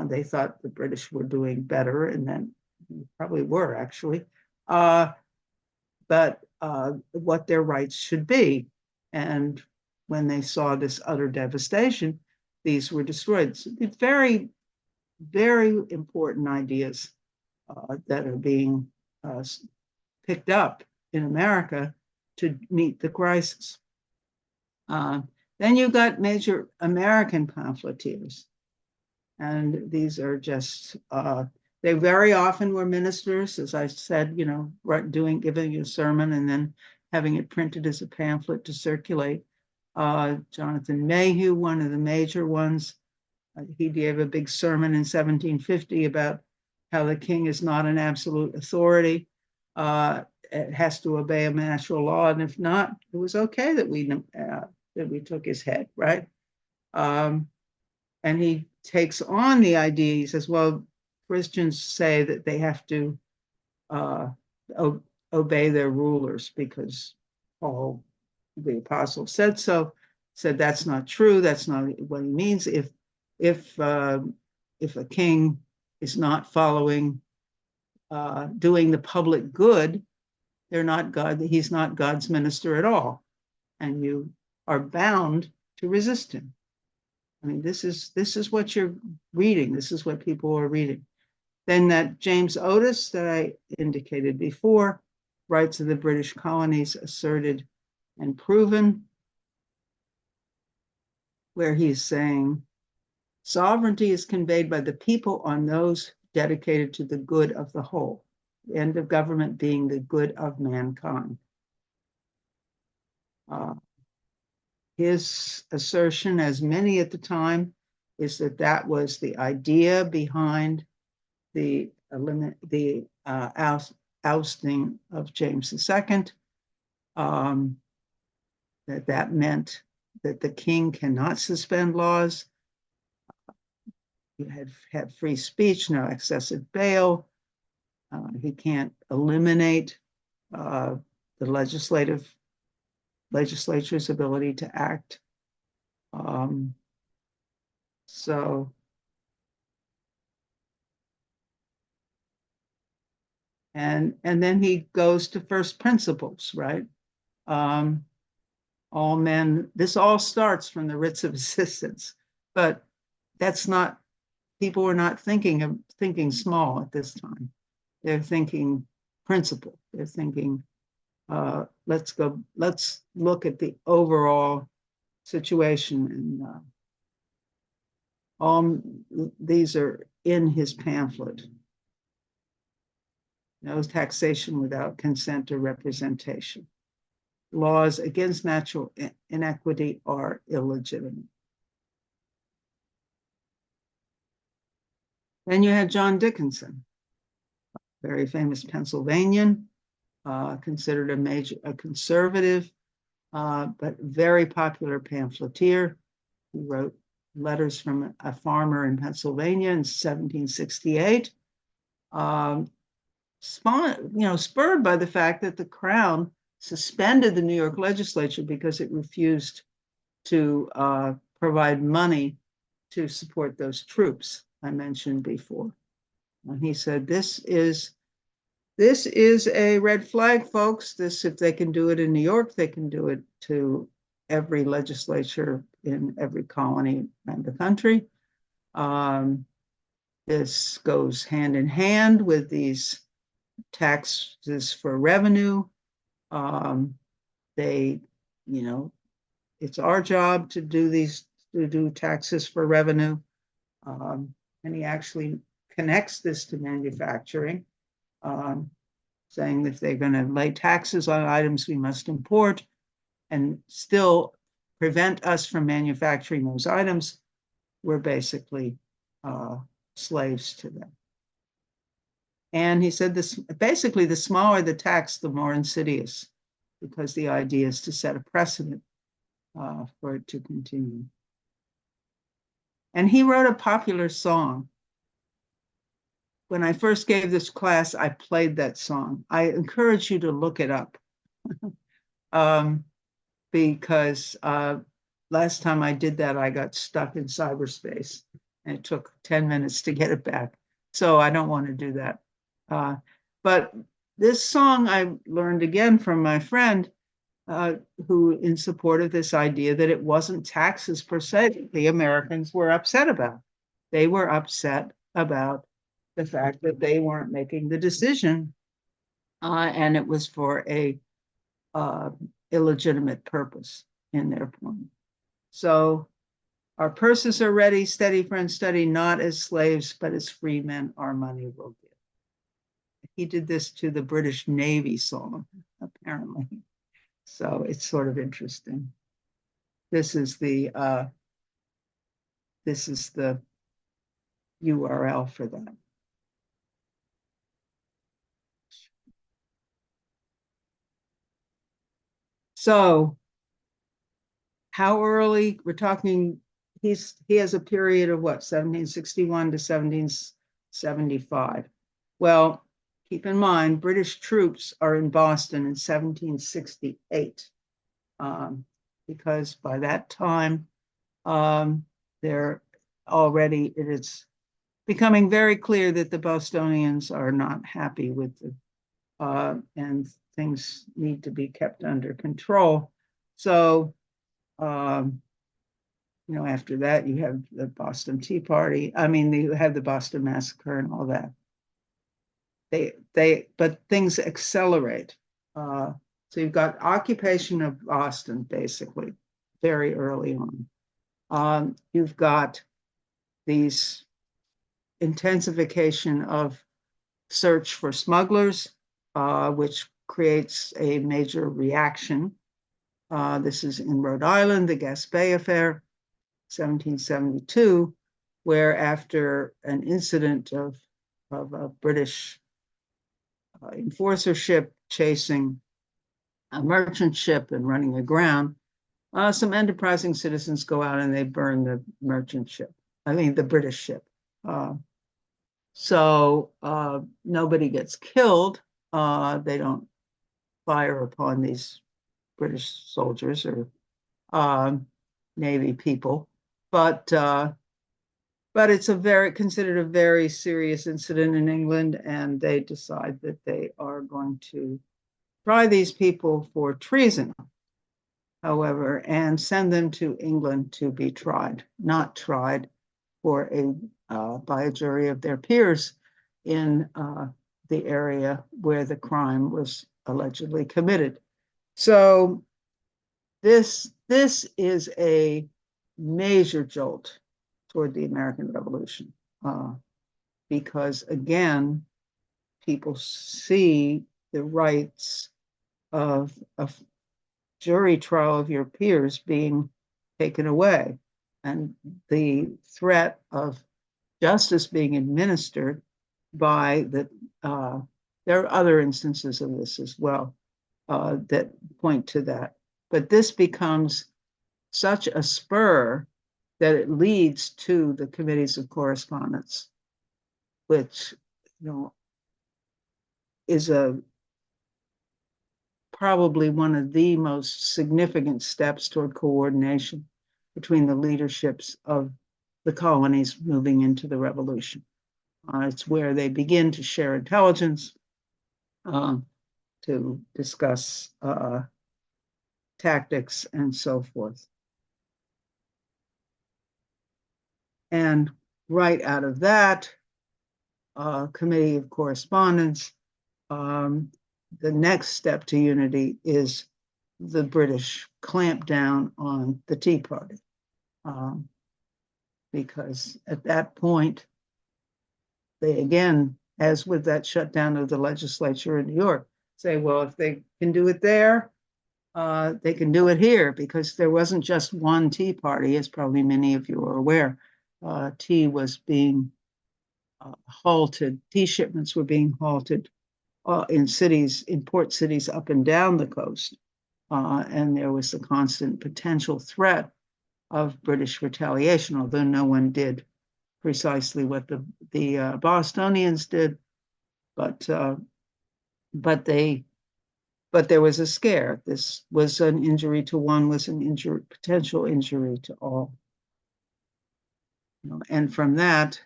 They thought the British were doing better, and then probably were actually, but what their rights should be. And when they saw this utter devastation, these were destroyed. So very, very important ideas that are being picked up in America to meet the crisis. Then you've got major American pamphleteers. And these are just, they very often were ministers, as I said, giving you a sermon and then having it printed as a pamphlet to circulate. Jonathan Mayhew, one of the major ones, he gave a big sermon in 1750 about how the king is not an absolute authority. It has to obey a natural law, and if not, it was okay that we took his head, right? And he takes on the idea. He says, well, Christians say that they have to obey their rulers because Paul, the apostle, said so. Said that's not true. That's not what he means. If a king is not following, doing the public good, they're not God. He's not God's minister at all, and you are bound to resist him. I mean, this is what you're reading. This is what people are reading. Then that James Otis that I indicated before, rights of the British colonies asserted and proven, where he's saying, sovereignty is conveyed by the people on those dedicated to the good of the whole, the end of government being the good of mankind. His assertion, as many at the time, is that that was the idea behind the ousting of James II. That meant that the king cannot suspend laws. You had free speech, no excessive bail. He can't eliminate the legislature's ability to act. And then he goes to first principles, right? All men, this all starts from the writs of assistance, but that's not, people are not thinking small at this time. They're thinking principle. They're thinking, let's look at the overall situation. And all these are in his pamphlet. No taxation without consent or representation. Laws against natural inequity are illegitimate. Then you had John Dickinson, very famous Pennsylvanian, considered a conservative, but very popular pamphleteer. He wrote letters from a farmer in Pennsylvania in 1768. spurred by the fact that the Crown suspended the New York legislature because it refused to provide money to support those troops I mentioned before. And he said, this is a red flag, folks. This, if they can do it in New York, they can do it to every legislature in every colony around the country. This goes hand in hand with these taxes for revenue. They, it's our job to do taxes for revenue. And he actually connects this to manufacturing, saying that if they're going to lay taxes on items we must import and still prevent us from manufacturing those items, we're basically slaves to them. And he said this, basically, the smaller the tax, the more insidious, because the idea is to set a precedent for it to continue. And he wrote a popular song. When I first gave this class, I played that song. I encourage you to look it up because last time I did that, I got stuck in cyberspace and it took 10 minutes to get it back. So I don't want to do that. But this song I learned again from my friend who in support of this idea that it wasn't taxes per se the Americans were upset about. They were upset about the fact that they weren't making the decision and it was for a illegitimate purpose in their point. So our purses are ready, steady, friends, steady, not as slaves, but as free men, our money will give. He did this to the British Navy song, apparently. So it's sort of interesting. This is the URL for that. So how early? We're talking, he has a period of what, 1761 to 1775. Well, keep in mind, British troops are in Boston in 1768, because by that time, they're already, it is becoming very clear that the Bostonians are not happy with the, and things need to be kept under control. So, after that, you have the Boston Tea Party. I mean, you have the Boston Massacre and all that. But things accelerate. So you've got occupation of Boston, basically, very early on. You've got these intensification of search for smugglers, which creates a major reaction. This is in Rhode Island, the Gaspé affair, 1772, where after an incident of a British enforcer ship chasing a merchant ship and running aground, some enterprising citizens go out and they burn the merchant ship. I mean, the British ship. So nobody gets killed. They don't fire upon these British soldiers or Navy people, but it's considered a very serious incident in England, and they decide that they are going to try these people for treason, however, and send them to England to be tried, not tried by a jury of their peers in the area where the crime was allegedly committed. So this is a major jolt toward the American Revolution, because again, people see the rights of a jury trial of your peers being taken away, and the threat of justice being administered by there are other instances of this as well that point to that. But this becomes such a spur that it leads to the committees of correspondence, which, is probably one of the most significant steps toward coordination between the leaderships of the colonies moving into the revolution. It's where they begin to share intelligence, to discuss tactics and so forth. And right out of that committee of correspondence, the next step to unity is the British clamp down on the Tea Party. Because at that point, they again, as with that shutdown of the legislature in New York, say, well, if they can do it there, they can do it here, because there wasn't just one Tea Party, as probably many of you are aware. Tea was being halted, tea shipments were being halted in cities, in port cities up and down the coast. And there was the constant potential threat of British retaliation, although no one did precisely what the Bostonians did, but there was a scare. This was an injury to one, was an injury, potential injury to all. And from that,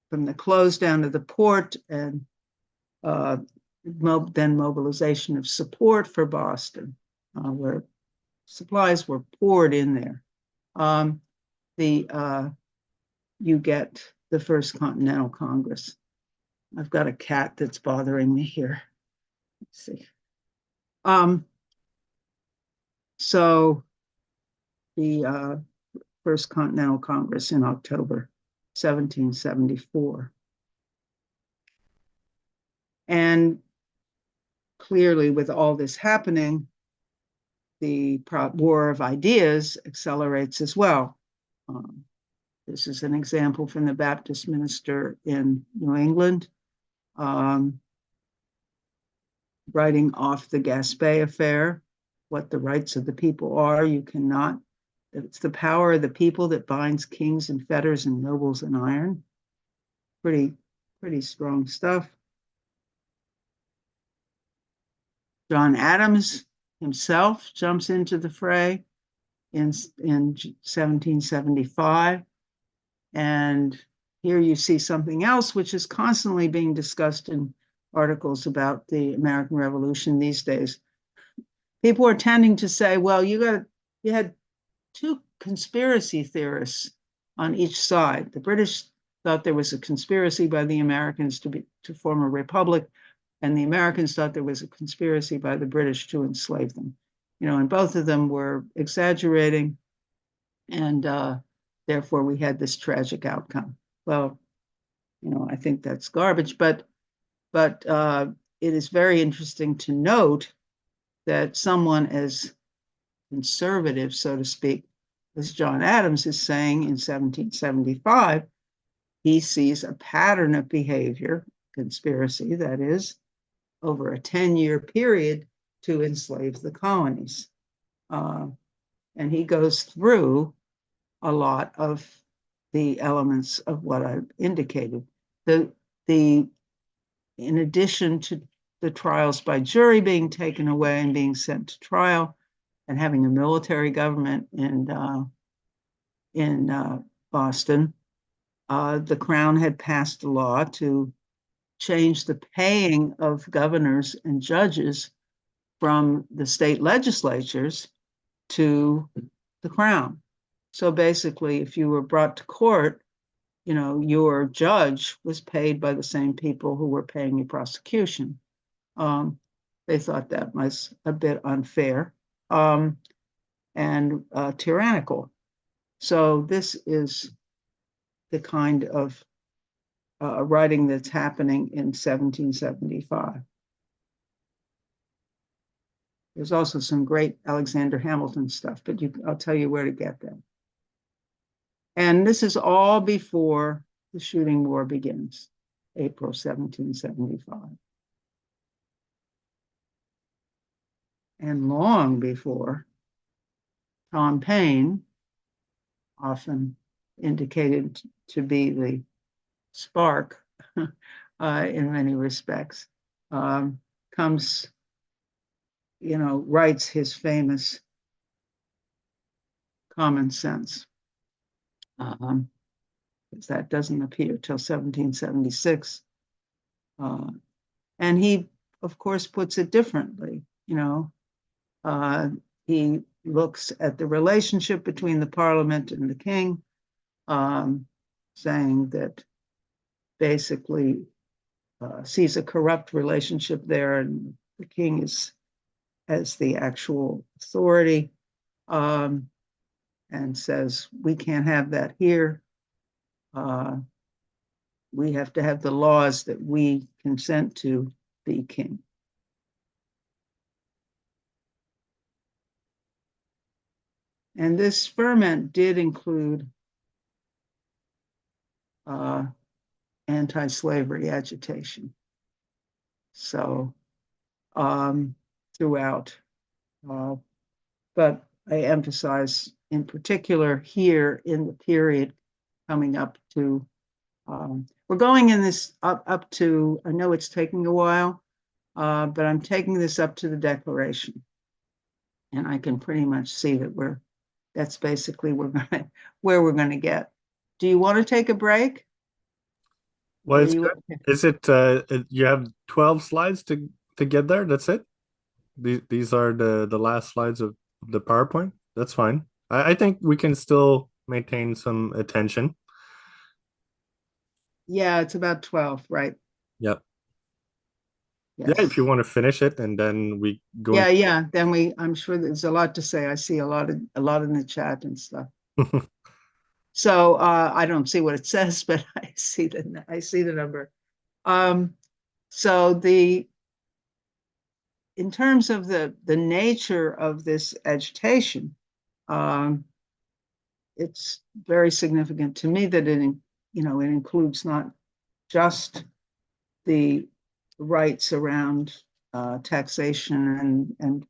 from the close down of the port and then mobilization of support for Boston, where supplies were poured in there. You get the First Continental Congress. I've got a cat that's bothering me here. Let's see. So the First Continental Congress in October 1774. And clearly, with all this happening, the war of ideas accelerates as well. This is an example from the Baptist minister in New England, writing off the Gaspé affair, what the rights of the people are. You cannot, it's the power of the people that binds kings in fetters and nobles in iron. Pretty strong stuff. John Adams himself jumps into the fray in 1775. And here you see something else which is constantly being discussed in articles about the American Revolution these days. People are tending to say, well, you had two conspiracy theorists on each side. The British thought there was a conspiracy by the Americans to form a republic, and the Americans thought there was a conspiracy by the British to enslave them. And both of them were exaggerating, and therefore we had this tragic outcome. Well, I think that's garbage, but it is very interesting to note that someone as conservative, so to speak, as John Adams is saying in 1775, he sees a pattern of behavior, conspiracy that is, over a 10-year period to enslave the colonies. And he goes through a lot of the elements of what I've indicated. In addition to the trials by jury being taken away and being sent to trial, and having a military government in Boston, the Crown had passed a law to change the paying of governors and judges from the state legislatures to the Crown. So basically, if you were brought to court, your judge was paid by the same people who were paying your prosecution. They thought that was a bit unfair and tyrannical. So this is the kind of writing that's happening in 1775. There's also some great Alexander Hamilton stuff, but I'll tell you where to get them. And this is all before the shooting war begins, April 1775. And long before Tom Paine, often indicated to be the spark in many respects, comes, writes his famous Common Sense. Because that doesn't appear till 1776. And he, of course, puts it differently. He looks at the relationship between the parliament and the king, saying that basically sees a corrupt relationship there, and the king is as the actual authority, and says we can't have that here. We have to have the laws that we consent to be king. And this ferment did include anti-slavery agitation. So throughout, but I emphasize in particular here in the period coming up to, we're going in this up to, I know it's taking a while, but I'm taking this up to the Declaration. And I can pretty much see that that's basically where we're going to get. Do you want to take a break? Well, it's good. Is it you have 12 slides to get there? That's it? These are the last slides of the PowerPoint? That's fine. I think we can still maintain some attention. Yeah, it's about 12, right? Yep. Yes. Yeah, if you want to finish it and then we go. Yeah. Then I'm sure there's a lot to say. I see a lot in the chat and stuff. So I don't see what it says, but I see the number. So in terms of the nature of this agitation, it's very significant to me that it includes not just the rights around taxation and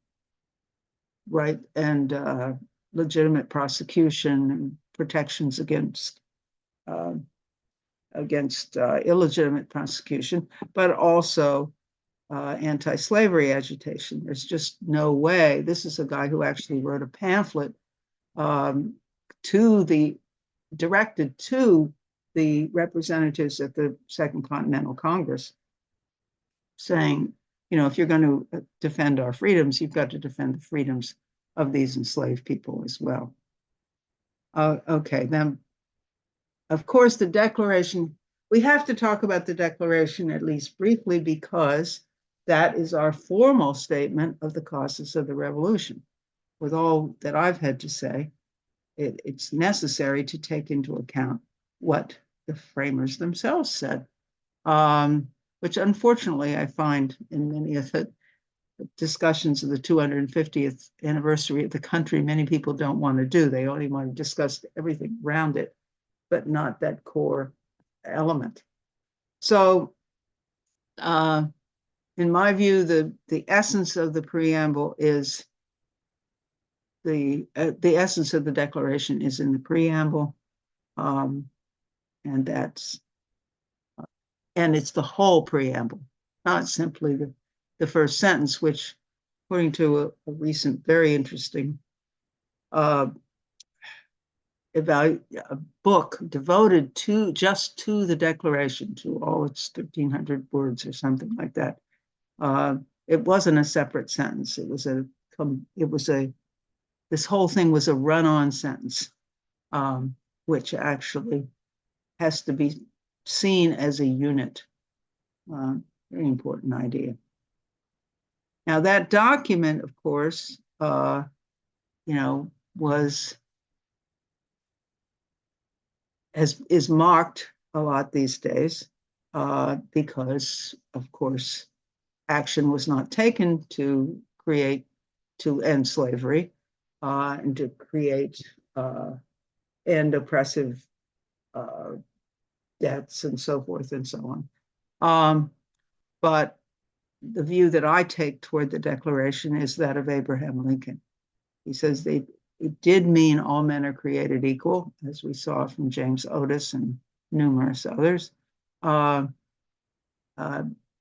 legitimate prosecution and protections against illegitimate prosecution, but also anti-slavery agitation. There's just no way. This is a guy who actually wrote a pamphlet directed to the representatives at the Second Continental Congress, saying, if you're going to defend our freedoms, you've got to defend the freedoms of these enslaved people as well. Okay, then, of course, the Declaration, we have to talk about the Declaration at least briefly, because that is our formal statement of the causes of the revolution. With all that I've had to say, it's necessary to take into account what the framers themselves said, which unfortunately I find in many of the discussions of the 250th anniversary of the country, many people don't want to do. They only want to discuss everything around it, but not that core element. So in my view, the essence of the preamble is the essence of the Declaration is in the preamble, and it's the whole preamble, not simply the first sentence, which, according to a recent very interesting a book devoted just to the Declaration, to all its 1,300 words or something like that, it wasn't a separate sentence. This whole thing was a run-on sentence, which actually has to be seen as a unit. Very important idea. Now, that document, of course, is mocked a lot these days because, of course, action was not taken to end slavery and to end oppressive deaths and so forth and so on. But the view that I take toward the Declaration is that of Abraham Lincoln. He says it did mean all men are created equal, as we saw from James Otis and numerous others.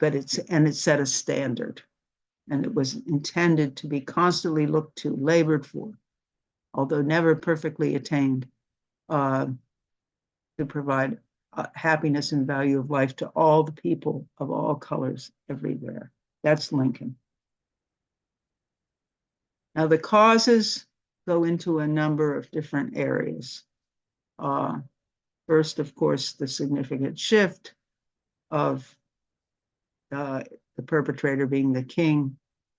but it set a standard, and it was intended to be constantly looked to, labored for, although never perfectly attained, to provide happiness and value of life to all the people of all colors everywhere. That's Lincoln. Now, the causes go into a number of different areas. First, of course, the significant shift of the perpetrator being the king,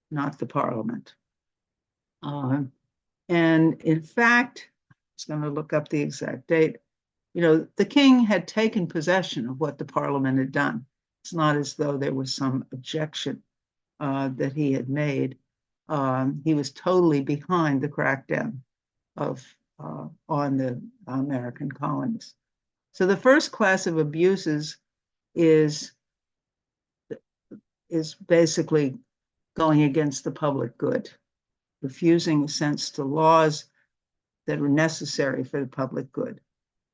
not the parliament. And in fact, I was going to look up the exact date. The king had taken possession of what the parliament had done. It's not as though there was some objection that he had made. He was totally behind the crackdown on the American colonies. So the first class of abuses is basically going against the public good, refusing assent to laws that were necessary for the public good.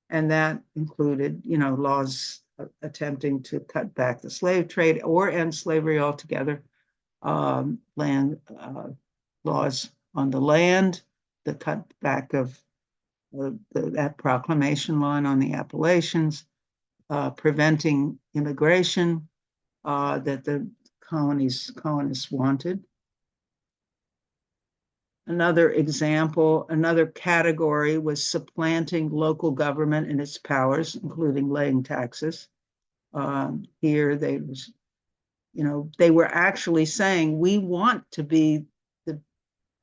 And that included, laws attempting to cut back the slave trade or end slavery altogether, land laws on the land, the cutback of that proclamation line on the Appalachians, preventing immigration that the colonists wanted. Another example, another category was supplanting local government in its powers, including laying taxes. Here they were actually saying, we want to be the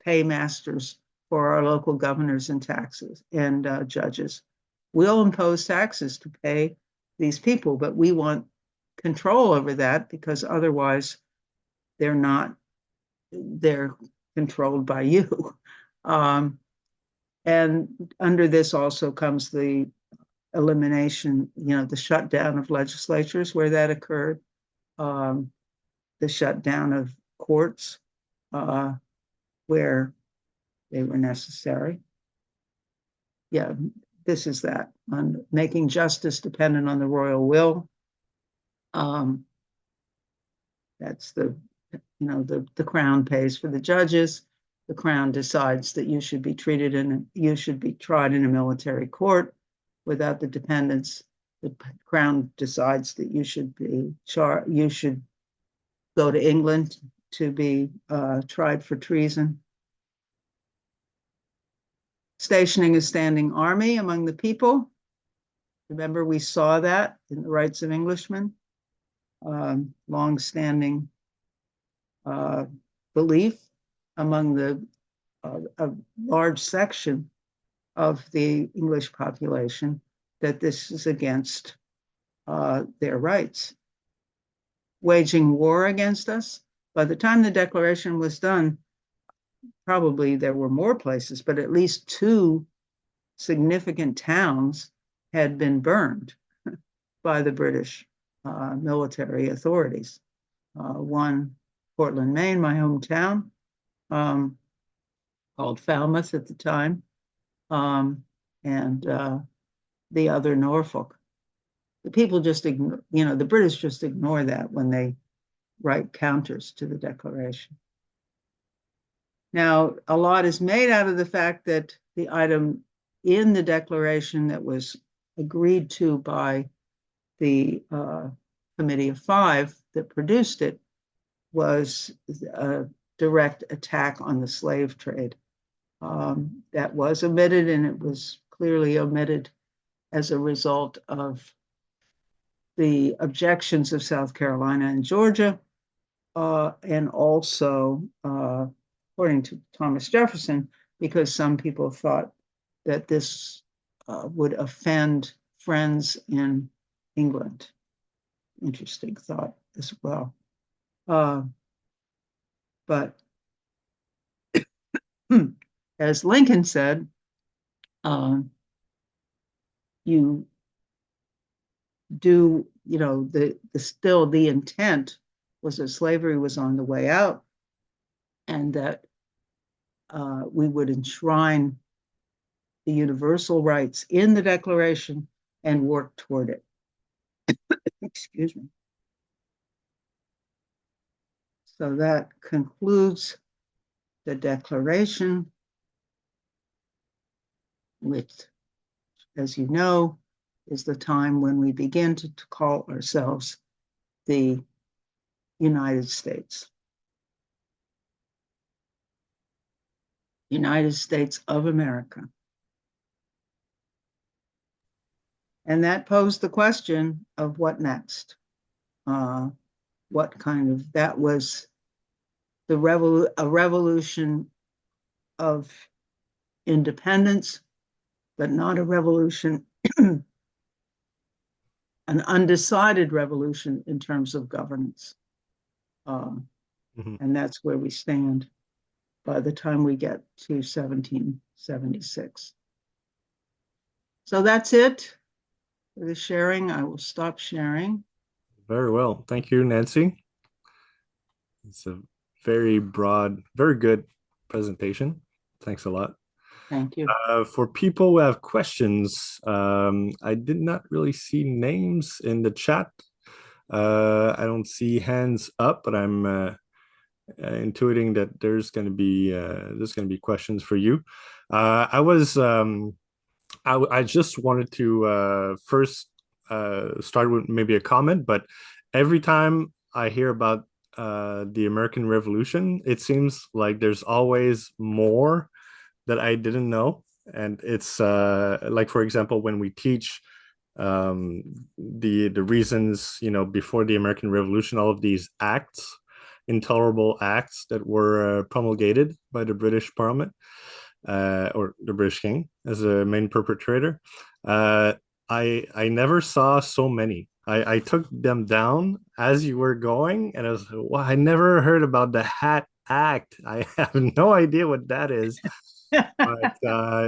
paymasters for our local governors and taxes and judges. We'll impose taxes to pay these people, but we want control over that, because otherwise they're controlled by you. And under this also comes the elimination, the shutdown of legislatures where that occurred, the shutdown of courts where they were necessary. Yeah, this is that, on making justice dependent on the royal will. That's the crown pays for the judges. The crown decides that you should be tried in a military court without the dependents. The crown decides that you should go to England to be tried for treason. Stationing a standing army among the people. Remember, we saw that in the Rights of Englishmen. Long-standing belief among a large section of the English population that this is against their rights. Waging war against us. By the time the Declaration was done, probably there were more places, but at least 2 significant towns had been burned by the British military authorities. One, Portland, Maine, my hometown, called Falmouth at the time, and the other, Norfolk. The people just ignore, the British just ignore that when they write counters to the Declaration. Now, a lot is made out of the fact that the item in the Declaration that was agreed to by the Committee of 5 that produced it was a direct attack on the slave trade. That was omitted, and it was clearly omitted as a result of the objections of South Carolina and Georgia, and also, according to Thomas Jefferson, because some people thought that this would offend friends in England. Interesting thought as well. But as Lincoln said, you do, still the intent was that slavery was on the way out, and that we would enshrine the universal rights in the Declaration and work toward it. Excuse me. So that concludes the declaration, which, as you know, is the time when we begin to call ourselves the United States. United States of America. And that posed the question of what next? What kind of, that was a revolution of independence, but not a revolution, an undecided revolution in terms of governance. And that's where we stand by the time we get to 1776. So that's it for the sharing. I will stop sharing. Very well. Thank you, Nancy. It's a very broad, very good presentation. Thanks a lot. Thank you. For people who have questions, I did not really see names in the chat. I don't see hands up, but I'm intuiting that there's going to be questions for you. I just wanted to first start with maybe a comment, but every time I hear about the American Revolution, it seems like there's always more that I didn't know. And it's like, for example, when we teach the reasons, before the American Revolution, all of these acts, intolerable acts that were promulgated by the British Parliament, or the British King as a main perpetrator. I never saw so many. I took them down as you were going, and I was, well, I never heard about the Hat Act. I have no idea what that is. But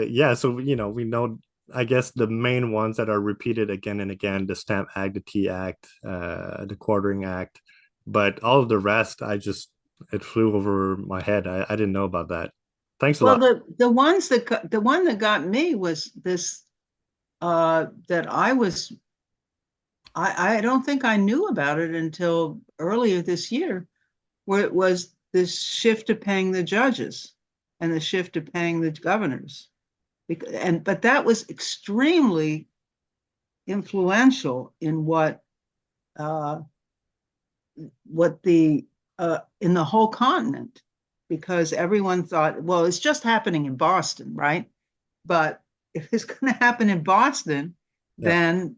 yeah, so we know, I guess, the main ones that are repeated again and again: the Stamp Act, the Tea Act, the Quartering Act. But all of the rest, it flew over my head. I didn't know about that. Thanks a lot. Well, the one that got me was this, that I don't think I knew about it until earlier this year, where it was this shift to paying the judges and the shift to paying the governors. But that was extremely influential in what in the whole continent, because everyone thought, well, it's just happening in Boston, right? But if it's going to happen in Boston, then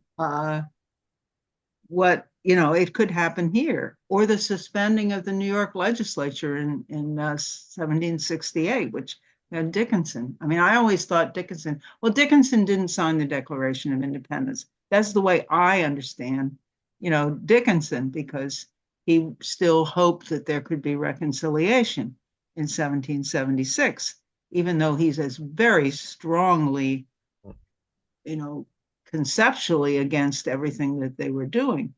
it could happen here. Or the suspending of the New York legislature in 1768, which had Dickinson. I mean, I always thought Dickinson didn't sign the Declaration of Independence. That's the way I understand, Dickinson, because he still hoped that there could be reconciliation in 1776, even though he's as very strongly, conceptually against everything that they were doing.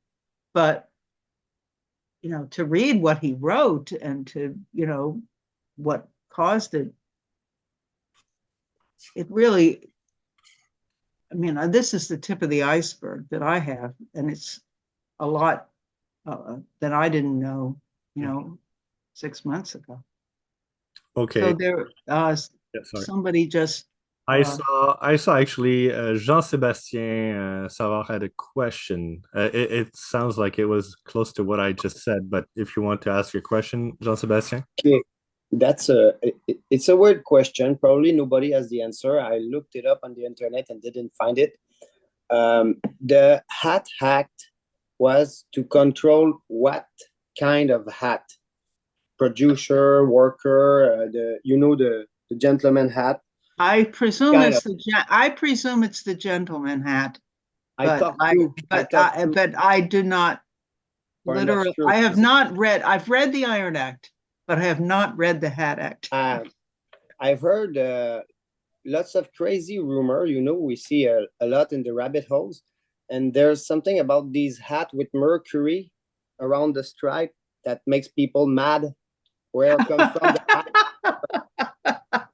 But, to read what he wrote and to, what caused it, it really, this is the tip of the iceberg that I have, and it's a lot that I didn't know, 6 months ago. Okay. So there, somebody just. I saw actually Jean-Sébastien Savard had a question. It sounds like it was close to what I just said, but if you want to ask your question, Jean-Sébastien. Okay, it's a weird question. Probably nobody has the answer. I looked it up on the internet and didn't find it. The Hat Act was to control what kind of hat? Producer, worker, the gentleman hat. I presume it's the gentleman hat. But I do not literally. I have not read. I've read the Iron Act, but I have not read the Hat Act. I've heard lots of crazy rumor. We see a lot in the rabbit holes, and there's something about these hats with mercury around the stripe that makes people mad. Where it comes from?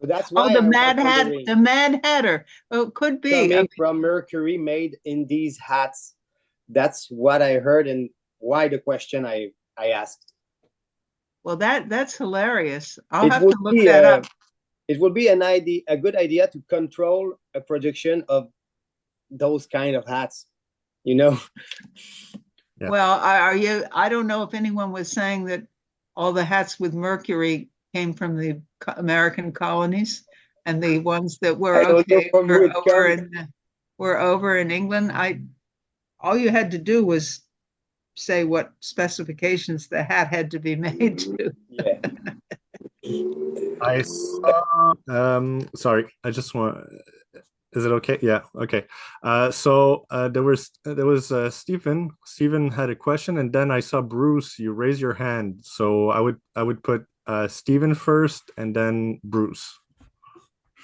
That's why the Mad Hatter. Oh, it could be coming from mercury made in these hats. That's what I heard, and why the question I asked. Well, that's hilarious. I'll It have would to look be that up. it would be a good idea to control a production of those kind of hats, you know. Yeah. Well, I don't know if anyone was saying that all the hats with Mercury came from the American colonies, and the ones that were I don't know okay from who it comes. were over in England. All you had to do was say what specifications the hat had to be made to. Yeah. I saw, sorry, I just want, is it okay? Yeah, okay. There was Stephen. Stephen had a question, and then I saw Bruce, you raise your hand. So I would put Stephen first and then Bruce.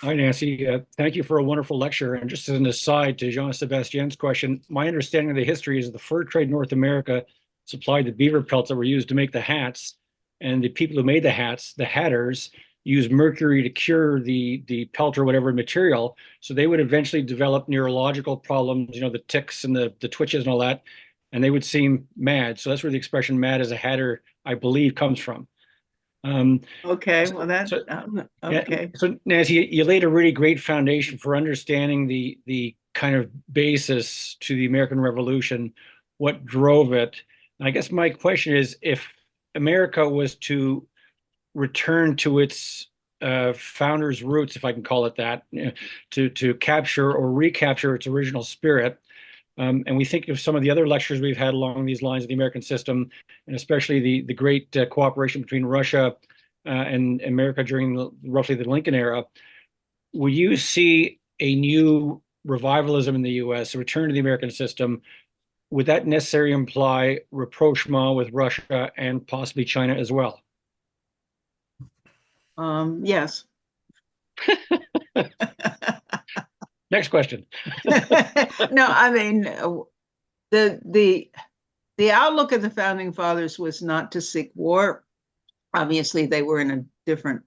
Hi, Nancy. Thank you for a wonderful lecture. And just as an aside to Jean-Sebastien's question, my understanding of the history is the fur trade in North America supplied the beaver pelts that were used to make the hats. And the people who made the hats, the hatters, used mercury to cure the pelt or whatever material. So they would eventually develop neurological problems, the ticks and the twitches and all that. And they would seem mad. So that's where the expression mad as a hatter, I believe, comes from. Okay, well Okay. So Nancy, you laid a really great foundation for understanding the kind of basis to the American Revolution, what drove it. And I guess my question is, if America was to return to its founders' roots, if I can call it that, to capture or recapture its original spirit. And we think of some of the other lectures we've had along these lines of the American system, and especially the great cooperation between Russia and America during roughly the Lincoln era. Will you see a new revivalism in the U.S., a return to the American system? Would that necessarily imply rapprochement with Russia and possibly China as well? Yes. Next question. No, I mean, the outlook of the founding fathers was not to seek war. Obviously, they were in a different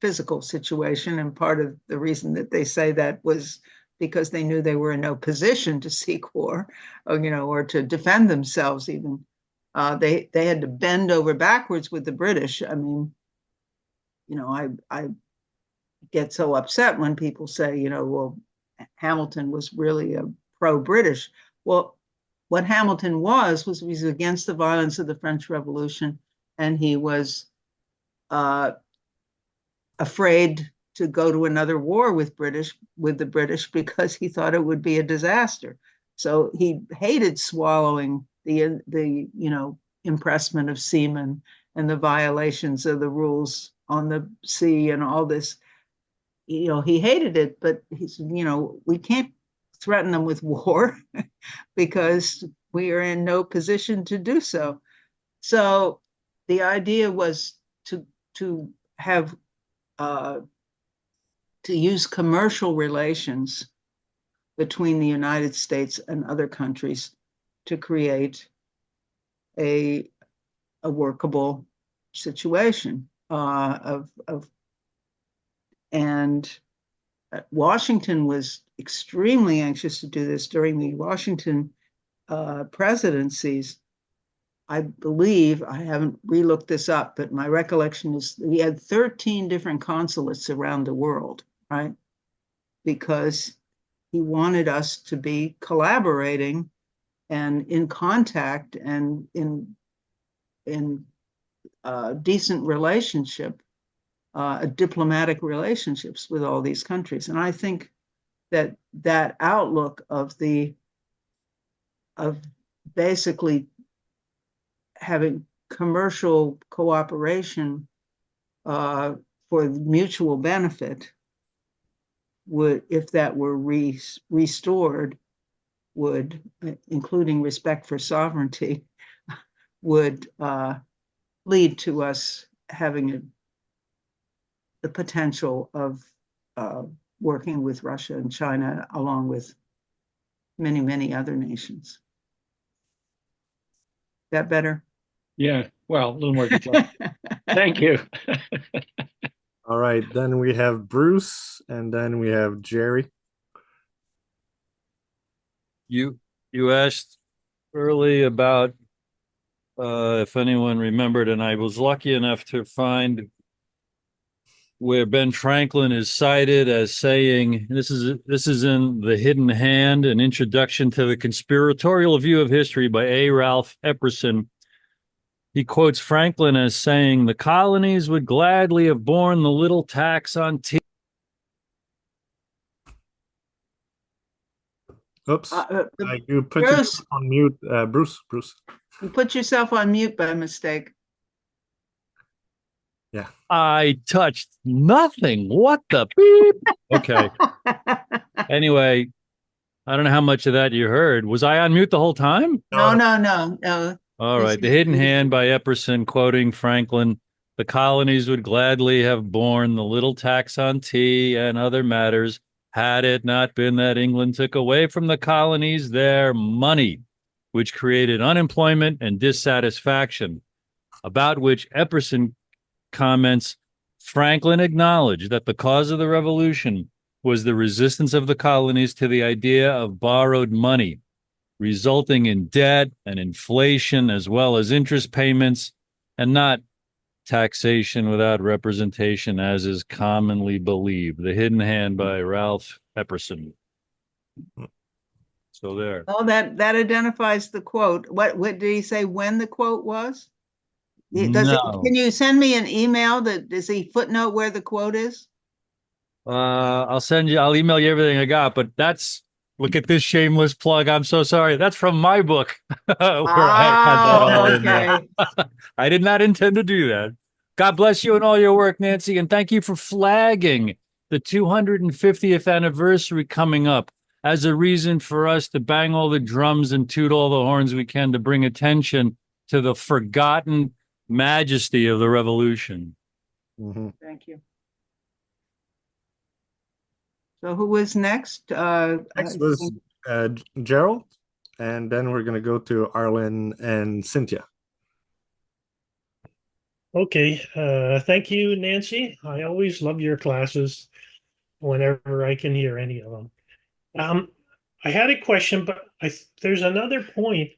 physical situation, and part of the reason that they say that was because they knew they were in no position to seek war, or to defend themselves even. They had to bend over backwards with the British. I mean, I get so upset when people say, well, Hamilton was really a pro-British. Well, what Hamilton was he was against the violence of the French Revolution, and he was afraid to go to another war with the British because he thought it would be a disaster. So he hated swallowing the impressment of seamen and the violations of the rules on the sea and all this. He hated it, but he said, we can't threaten them with war because we are in no position to do so. So the idea was to have to use commercial relations between the United States and other countries to create a workable situation and Washington was extremely anxious to do this during the Washington presidencies. I believe, I haven't re-looked this up, but my recollection is he had 13 different consulates around the world, right? Because he wanted us to be collaborating and in contact and in decent relationship, diplomatic relationships with all these countries. And I think that outlook of basically having commercial cooperation for mutual benefit would, if that were restored, would, including respect for sovereignty, would lead to us having the potential of working with Russia and China, along with many, many other nations. That better? Yeah, well, a little more detail. Thank you. All right, then we have Bruce, and then we have Jerry. You asked early about if anyone remembered, and I was lucky enough to find where Ben Franklin is cited as saying, this is in The Hidden Hand, an introduction to the conspiratorial view of history by A. Ralph Epperson. He quotes Franklin as saying, the colonies would gladly have borne the little tax on tea. Oops. You put Bruce. yourself on mute, Bruce. You put yourself on mute by mistake. Yeah. I touched nothing. What the beep? Okay. Anyway, I don't know how much of that you heard. Was I on mute the whole time? No. All right. The Hidden Hand by Epperson, quoting Franklin. The colonies would gladly have borne the little tax on tea and other matters had it not been that England took away from the colonies their money, which created unemployment and dissatisfaction, about which Epperson comments, Franklin acknowledged that the cause of the revolution was the resistance of the colonies to the idea of borrowed money, resulting in debt and inflation as well as interest payments, and not taxation without representation, as is commonly believed. The Hidden Hand by Ralph Epperson. So there. Oh, that identifies the quote. What did he say when the quote was? Can you send me an email does he footnote where the quote is? I'll email you everything I got, but look at this shameless plug. I'm so sorry. That's from my book. Okay. I did not intend to do that. God bless you and all your work, Nancy. And thank you for flagging the 250th anniversary coming up as a reason for us to bang all the drums and toot all the horns we can to bring attention to the forgotten majesty of the revolution. Mm-hmm. Thank you. So who is next? Next was Gerald, and then we're going to go to Arlen and Cynthia. Okay, thank you, Nancy. I always love your classes whenever I can hear any of them. I had a question, but there's another point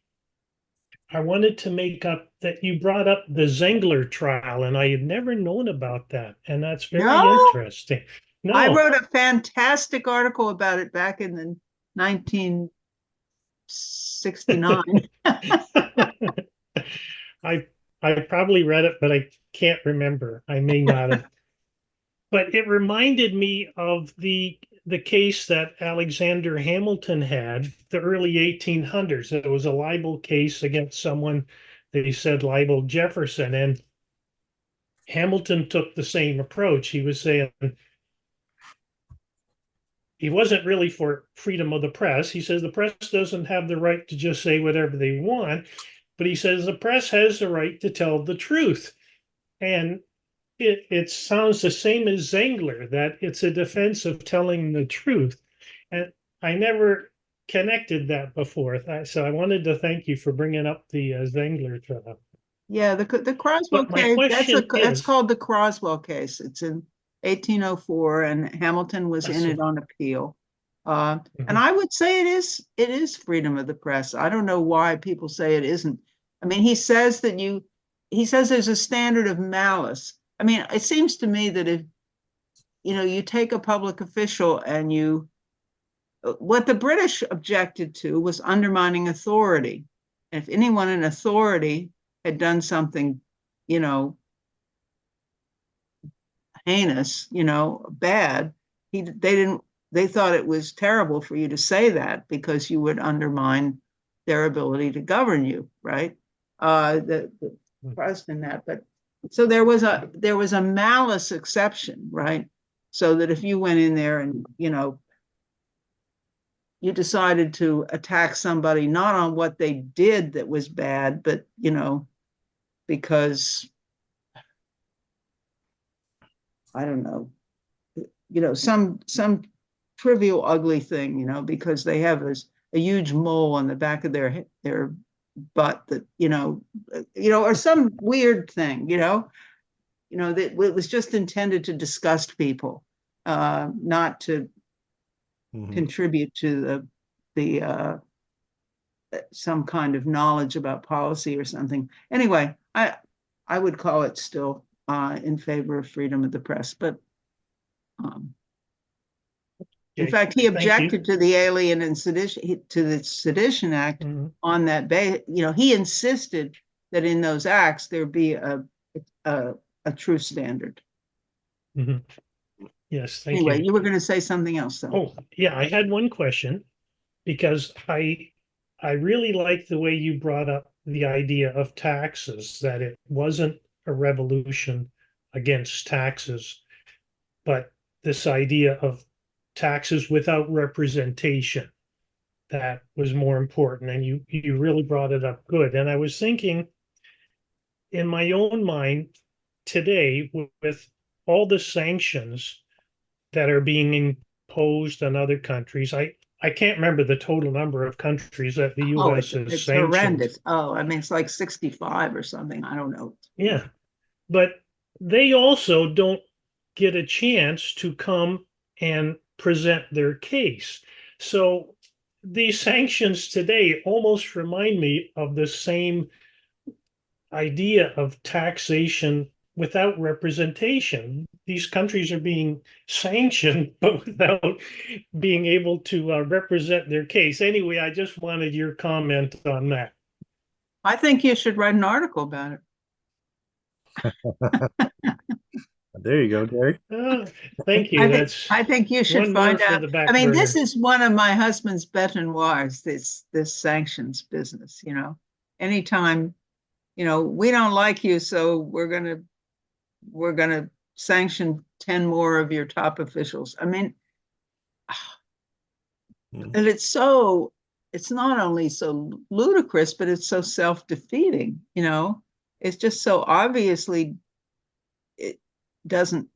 I wanted to make up that you brought up the Zengler trial, and I had never known about that, and that's very interesting. No, I wrote a fantastic article about it back in the 1969. I probably read it, but I can't remember. I may not have. But it reminded me of the case that Alexander Hamilton had, the early 1800s. It was a libel case against someone they said libeled Jefferson. And Hamilton took the same approach. He was saying he wasn't really for freedom of the press. He says the press doesn't have the right to just say whatever they want, but he says the press has the right to tell the truth. And it sounds the same as Zengler, that it's a defense of telling the truth. And I never connected that before. So I wanted to thank you for bringing up the Zengler trial. Yeah, the Croswell case, that's called the Croswell case. It's in 1804, and Hamilton was in it on appeal. And I would say it is freedom of the press. I don't know why people say it isn't. I mean, he says there's a standard of malice. I mean, it seems to me that if, you take a public official and what the British objected to was undermining authority. And if anyone in authority had done something, heinous, bad, they thought it was terrible for you to say that because you would undermine their ability to govern you, right? The trust in that, but so there was a malice exception, right? So that if you went in there and you decided to attack somebody not on what they did that was bad, but because I don't know, some trivial ugly thing, because they have a huge mole on the back of their butt that or some weird thing that it was just intended to disgust people, not to contribute to the some kind of knowledge about policy or something. Anyway, I would call it still in favor of freedom of the press, but in fact, he objected to the Alien and Sedition to the Sedition Act on that base. You know, he insisted that in those acts there be a true standard. Yes, thank you. Anyway, you were going to say something else, though. Oh, yeah, I had one question because I really like the way you brought up the idea of taxes, that it wasn't a revolution against taxes, but this idea of taxes without representation that was more important. And you really brought it up good. And I was thinking in my own mind today, with all the sanctions that are being imposed on other countries, I can't remember the total number of countries that the U.S. it's sanctioned. Horrendous. Oh, I mean, it's like 65 or something. I don't know. Yeah, but they also don't get a chance to come and present their case. So these sanctions today almost remind me of the same idea of taxation without representation. These countries are being sanctioned, but without being able to represent their case. Anyway, I just wanted your comment on that. I think you should write an article about it. There you go, Gary. Thank you. I think you should find out. I mean, this is one of my husband's bête noirs, this sanctions business, you know. Anytime, you know, we don't like you, so we're gonna sanction 10 more of your top officials. I mean, and it's not only so ludicrous, but it's so self-defeating, you know. It's just so obviously it doesn't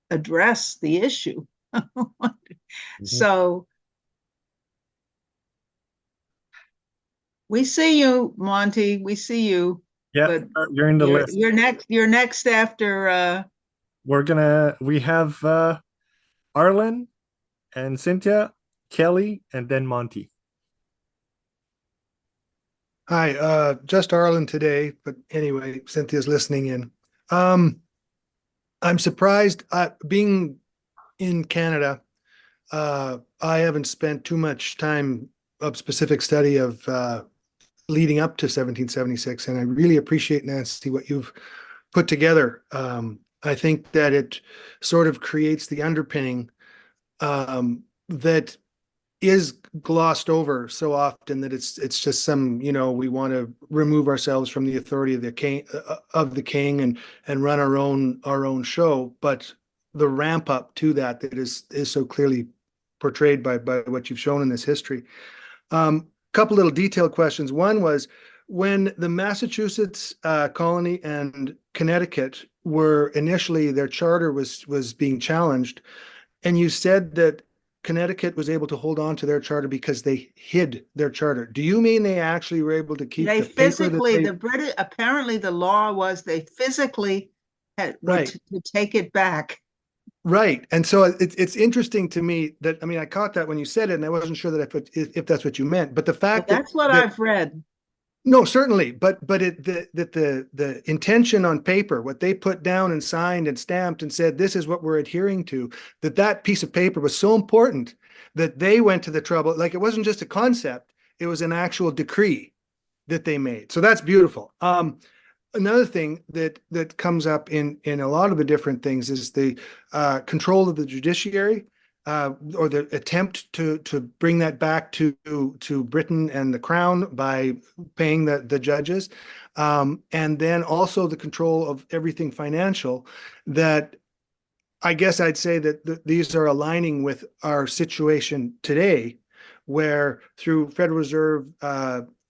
address the issue. So we see you, Monty. We see you. Yeah, you're in the list. You're next after we have Arlen and Cynthia, Kelly, and then Monty. Hi, just Arlen today, but anyway, Cynthia's listening in. I'm surprised, being in Canada, I haven't spent too much time of specific study of leading up to 1776, and I really appreciate, Nancy, what you've put together. I think that it sort of creates the underpinning that is glossed over so often that it's just some, you know, we want to remove ourselves from the authority of the king and run our own show, but the ramp up to that is so clearly portrayed by what you've shown in this history. Couple little detailed questions. One was, when the Massachusetts colony and Connecticut were initially, their charter was being challenged, and you said that Connecticut was able to hold on to their charter because they hid their charter. Do you mean they actually were able to keep the physically the British, apparently the law was they physically had to take it back. Right. And so it's interesting to me that, I mean, I caught that when you said it, and I wasn't sure that if that's what you meant, but the fact that's what I've read. No, certainly, but the intention on paper, what they put down and signed and stamped and said, this is what we're adhering to, that piece of paper was so important that they went to the trouble. Like, it wasn't just a concept, it was an actual decree that they made. So that's beautiful. Another thing that comes up in a lot of the different things is the control of the judiciary, or the attempt to bring that back to Britain and the Crown by paying the judges, and then also the control of everything financial. That, I guess I'd say that these are aligning with our situation today, where through Federal Reserve,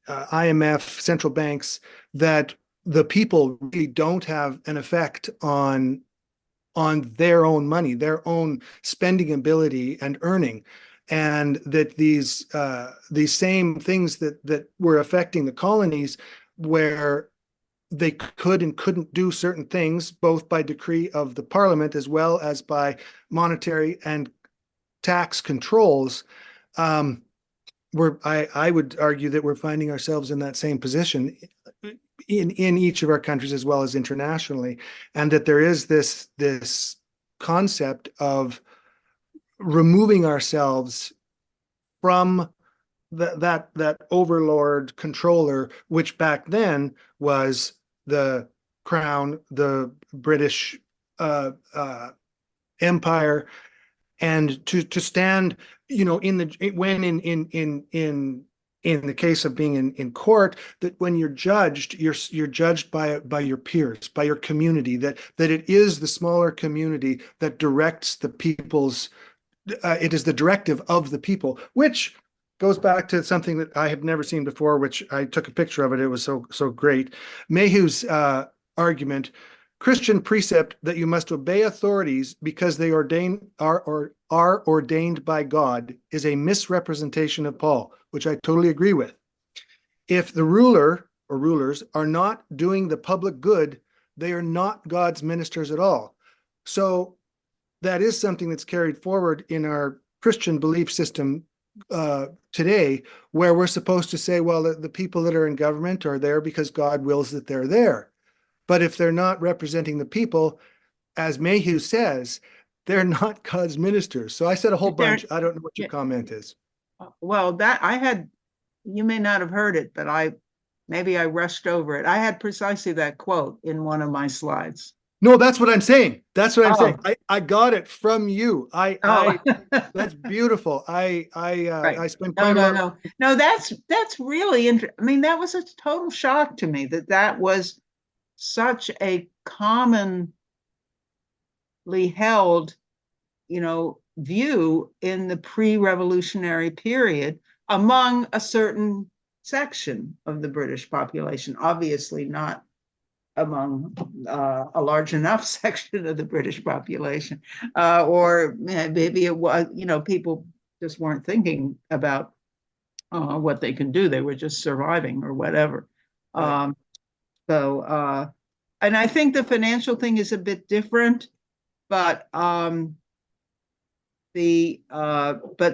IMF, central banks, that the people really don't have an effect on their own money, their own spending ability and earning, and that these same things that were affecting the colonies, where they could and couldn't do certain things, both by decree of the Parliament as well as by monetary and tax controls, I would argue that we're finding ourselves in that same position in each of our countries as well as internationally, and that there is this concept of removing ourselves from that overlord controller, which back then was the crown, the British Empire, and to stand, in the case of being in court, that when you're judged, you're judged by your peers, by your community, that it is the smaller community that directs the people's. It is the directive of the people, which goes back to something that I have never seen before, which I took a picture of it. It was so great. Mayhew's argument: Christian precept that you must obey authorities because they are ordained by God is a misrepresentation of Paul, which I totally agree with. If the ruler or rulers are not doing the public good, they are not God's ministers at all. So that is something that's carried forward in our Christian belief system today, where we're supposed to say, well, the people that are in government are there because God wills that they're there. But if they're not representing the people, as Mayhew says, they're not God's ministers. So I said a whole bunch. I don't know what your comment is. Well, you may not have heard it, but maybe I rushed over it. I had precisely that quote in one of my slides. No, that's what I'm saying. That's what I'm saying. I got it from you. That's beautiful. Right. I spent quite a lot. No, that's really interesting. I mean, that was a total shock to me that was such a commonly held, view in the pre-revolutionary period among a certain section of the British population, obviously not among a large enough section of the British population, or maybe it was, people just weren't thinking about what they can do. They were just surviving or whatever. Right. And I think the financial thing is a bit different, but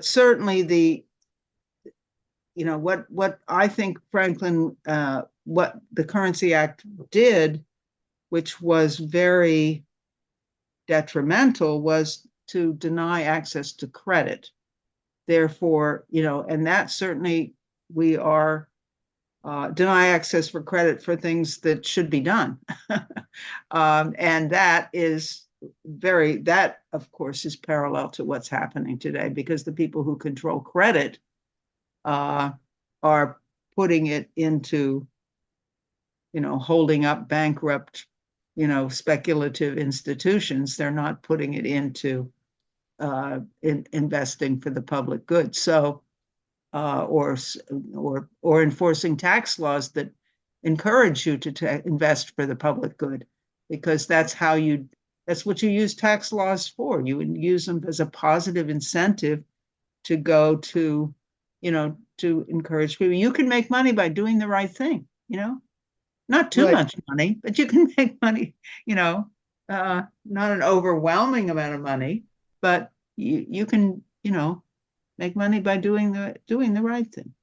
certainly what I think Franklin, what the Currency Act did, which was very detrimental, was to deny access to credit. Therefore, and that certainly we are deny access for credit for things that should be done. And that of course is parallel to what's happening today, because the people who control credit are putting it into, holding up bankrupt, speculative institutions. They're not putting it into investing for the public good. So, or enforcing tax laws that encourage you to invest for the public good, because that's what you use tax laws for. You would use them as a positive incentive to go to, to encourage people. You can make money by doing the right thing, not too much money, but you can make money, not an overwhelming amount of money, but you can, make money by doing the right thing.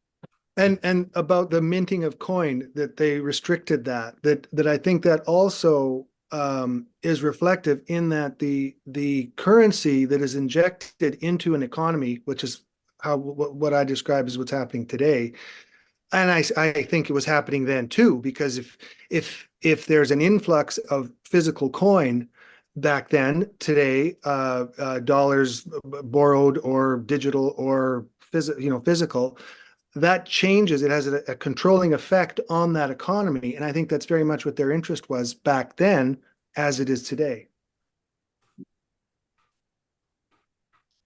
And about the minting of coin, that they restricted that I think that also is reflective in that the currency that is injected into an economy, which is what I describe as what's happening today. And I think it was happening then too, because if there's an influx of physical coin back then, today, dollars borrowed or digital or physical, that changes. It has a controlling effect on that economy. And I think that's very much what their interest was back then, as it is today.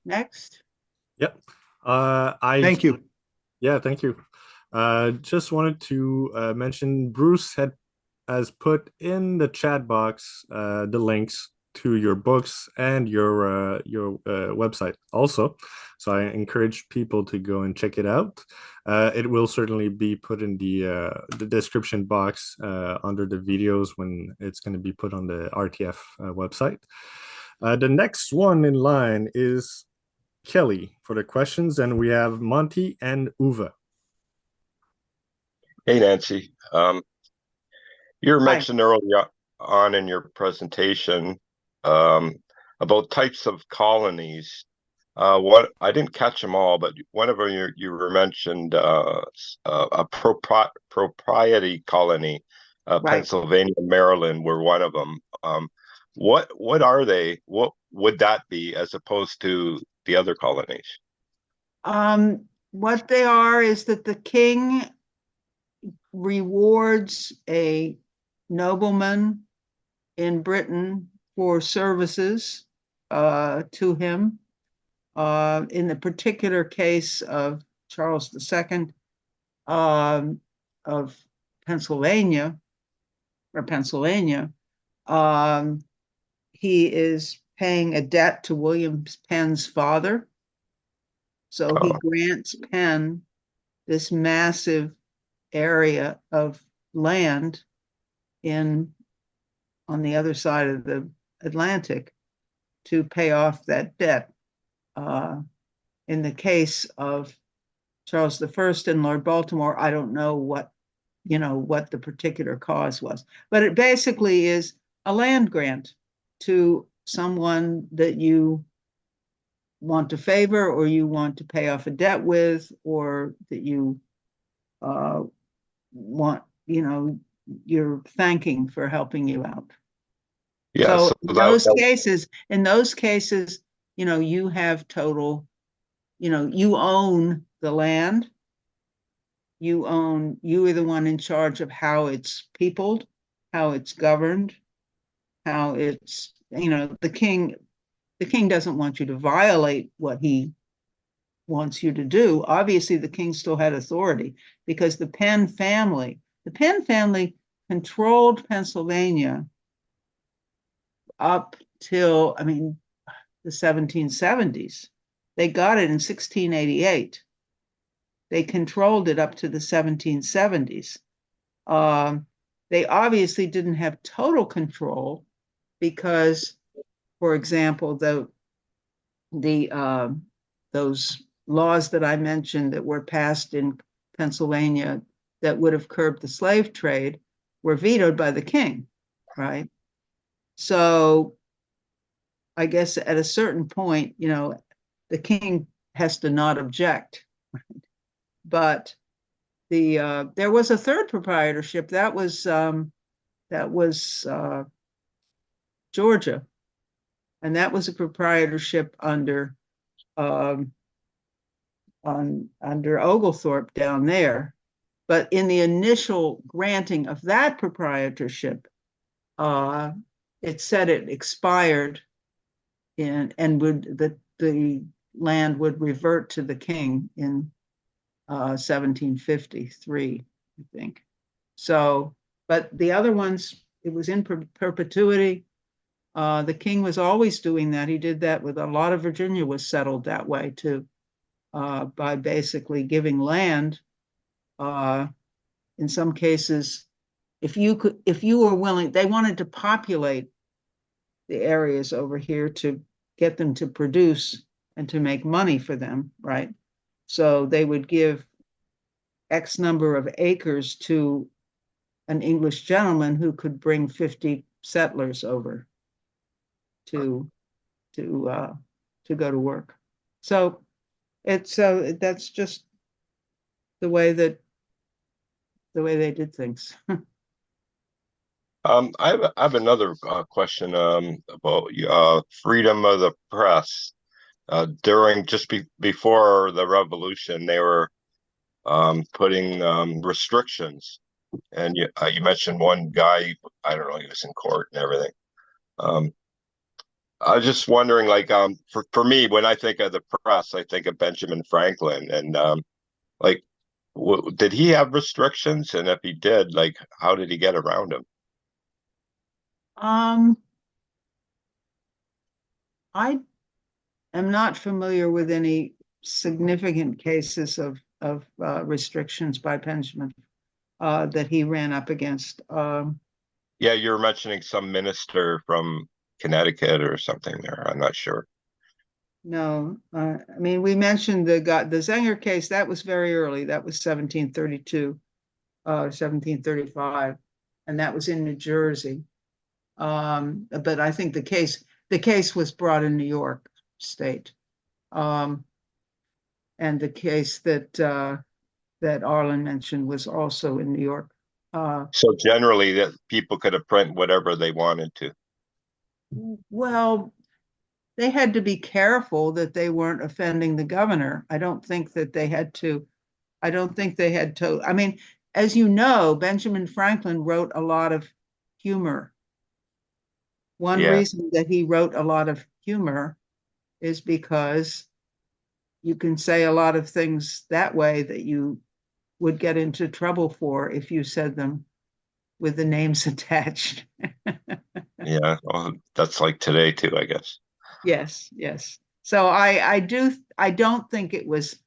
Next. Yep. Thank you. Yeah, thank you. Just wanted to mention Bruce has put in the chat box the links to your books and your website also. So I encourage people to go and check it out. It will certainly be put in the description box under the videos when it's going to be put on the RTF website. The next one in line is Kelly for the questions, and we have Monty and Uwe. Hey, Nancy. You were Hi. mentioned early on in your presentation about types of colonies. What I didn't catch them all, but one of them you were mentioned a propriety colony, Right. Pennsylvania, Maryland were one of them. What are they? What would that be as opposed to the other colonies? What they are is that the king rewards a nobleman in Britain for services to him. In the particular case of Charles II of Pennsylvania, he is paying a debt to William Penn's father. So he grants Penn this massive area of land on the other side of the Atlantic to pay off that debt. In the case of Charles I and Lord Baltimore, I don't know what the particular cause was, but it basically is a land grant to someone that you want to favor, or you want to pay off a debt with, or that you want, you're thanking for helping you out. Yeah, So so in those cases, you have total, you own the land. You are the one in charge of how it's peopled, how it's governed, how it's, the king doesn't want you to violate what he wants you to do. Obviously, the king still had authority because the Penn family controlled Pennsylvania up till, the 1770s. They got it in 1688. They controlled it up to the 1770s. They obviously didn't have total control because, for example, those laws that I mentioned that were passed in Pennsylvania that would have curbed the slave trade were vetoed by the king, right? So I guess at a certain point, the king has to not object. But there was a third proprietorship that was Georgia, and that was a proprietorship under Oglethorpe down there. But in the initial granting of that proprietorship, it said it expired and the land would revert to the king in 1753, I think. So, but the other ones, it was in perpetuity. The king was always doing that. He did that with a lot of Virginia was settled that way too, by basically giving land. In some cases, if you were willing, they wanted to populate the areas over here to get them to produce and to make money for them, right? So they would give X number of acres to an English gentleman who could bring 50 settlers over to go to work. So that's just the way they did things. I have another question about freedom of the press. During before the revolution, they were putting restrictions, and you mentioned one guy. I don't know, he was in court and everything. I was just wondering, like, for me, when I think of the press, I think of Benjamin Franklin, and like, did he have restrictions? And if he did, like, how did he get around them? I am not familiar with any significant cases of restrictions by Benjamin that he ran up against. Yeah, you were mentioning some minister from Connecticut or something there. I'm not sure. No, I mean, we mentioned the Zenger case. That was very early. That was 1732, 1735, and that was in New Jersey. But I think the case was brought in New York State, and the case that Arlen mentioned was also in New York. So generally, that people could have print whatever they wanted to. Well, they had to be careful that they weren't offending the governor. I don't think they had to. I mean, as you know, Benjamin Franklin wrote a lot of humor. One Yeah. reason that he wrote a lot of humor is because you can say a lot of things that way that you would get into trouble for if you said them with the names attached. Yeah, well, that's like today too, I guess. Yes, yes. So I don't think it was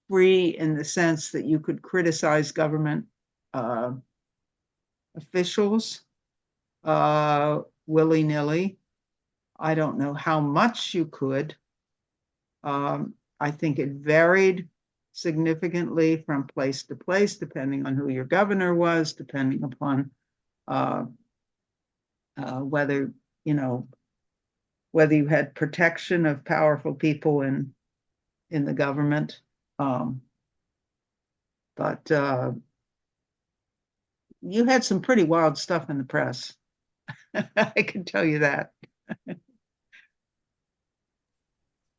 free in the sense that you could criticize government officials willy-nilly. I don't know how much you could. I think it varied significantly from place to place, depending on who your governor was, depending upon whether you had protection of powerful people in the government. But you had some pretty wild stuff in the press. I can tell you that.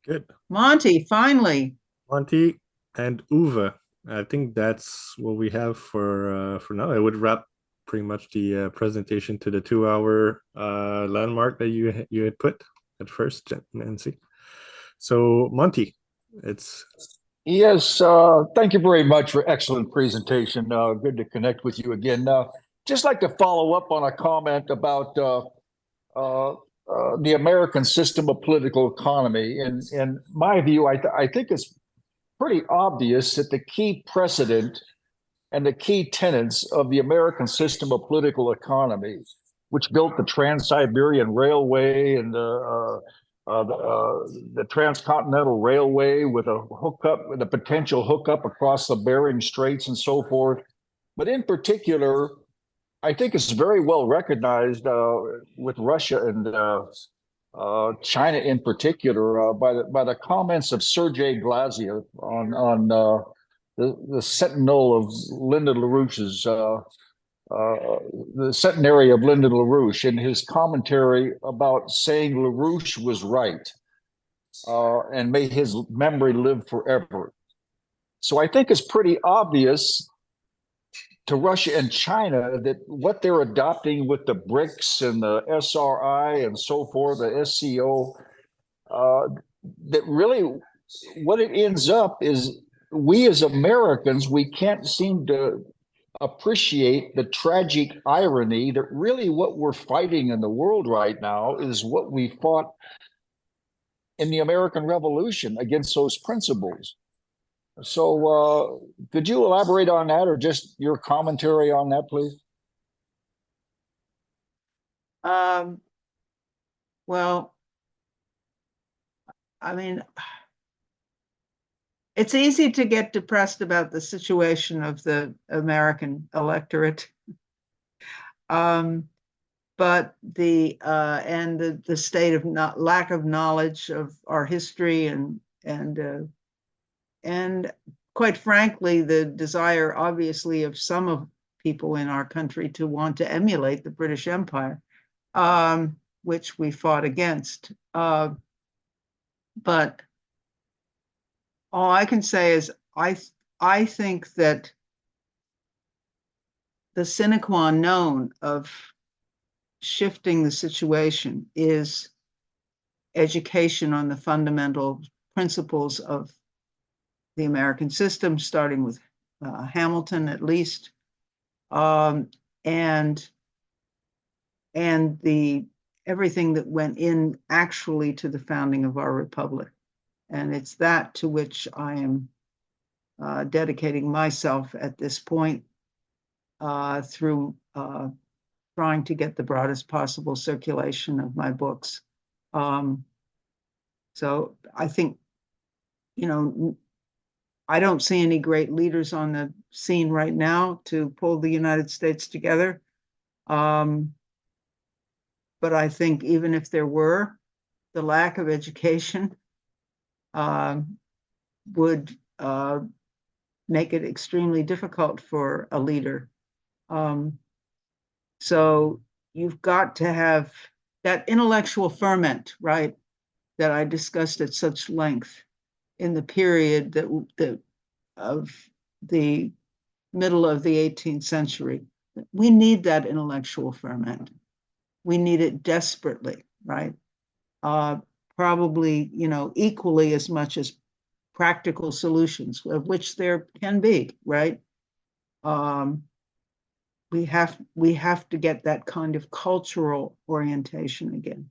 Good. Monty, finally. Monty and Uwe. I think that's what we have for now. I would wrap pretty much the presentation to the 2-hour landmark that you had put at first, Nancy. So Monty, it's Yes, thank you very much for excellent presentation. Good to connect with you again. Just like to follow up on a comment about the American system of political economy. In my view, I think it's pretty obvious that the key precedent and the key tenets of the American system of political economy, which built the Trans-Siberian Railway and the Transcontinental Railway with a potential hookup across the Bering Straits and so forth. But in particular, I think it's very well recognized with Russia and China in particular by the comments of Sergei Glaziev on the Sentinel of Lyndon LaRouche's the centenary of Lyndon LaRouche in his commentary about saying LaRouche was right and may his memory live forever. So I think it's pretty obvious to Russia and China that what they're adopting with the BRICS and the SRI and so forth, the SCO, that really what it ends up is we as Americans, we can't seem to appreciate the tragic irony that really what we're fighting in the world right now is what we fought in the American Revolution against those principles. So could you elaborate on that or just your commentary on that, please? Well, I mean, it's easy to get depressed about the situation of the American electorate. But the state of lack of knowledge of our history and quite frankly, the desire, obviously, of some of people in our country to want to emulate the British Empire, which we fought against. But all I can say is I think that the sine qua non of shifting the situation is education on the fundamental principles of the American system, starting with Hamilton at least, and the everything that went in actually to the founding of our republic. And it's that to which I am dedicating myself at this point through trying to get the broadest possible circulation of my books. So I think, I don't see any great leaders on the scene right now to pull the United States together. But I think even if there were, the lack of education would make it extremely difficult for a leader. So you've got to have that intellectual ferment, right, that I discussed at such length in the period of the middle of the 18th century. We need that intellectual ferment. We need it desperately, right? Probably, equally as much as practical solutions, of which there can be, right? We have to get that kind of cultural orientation again.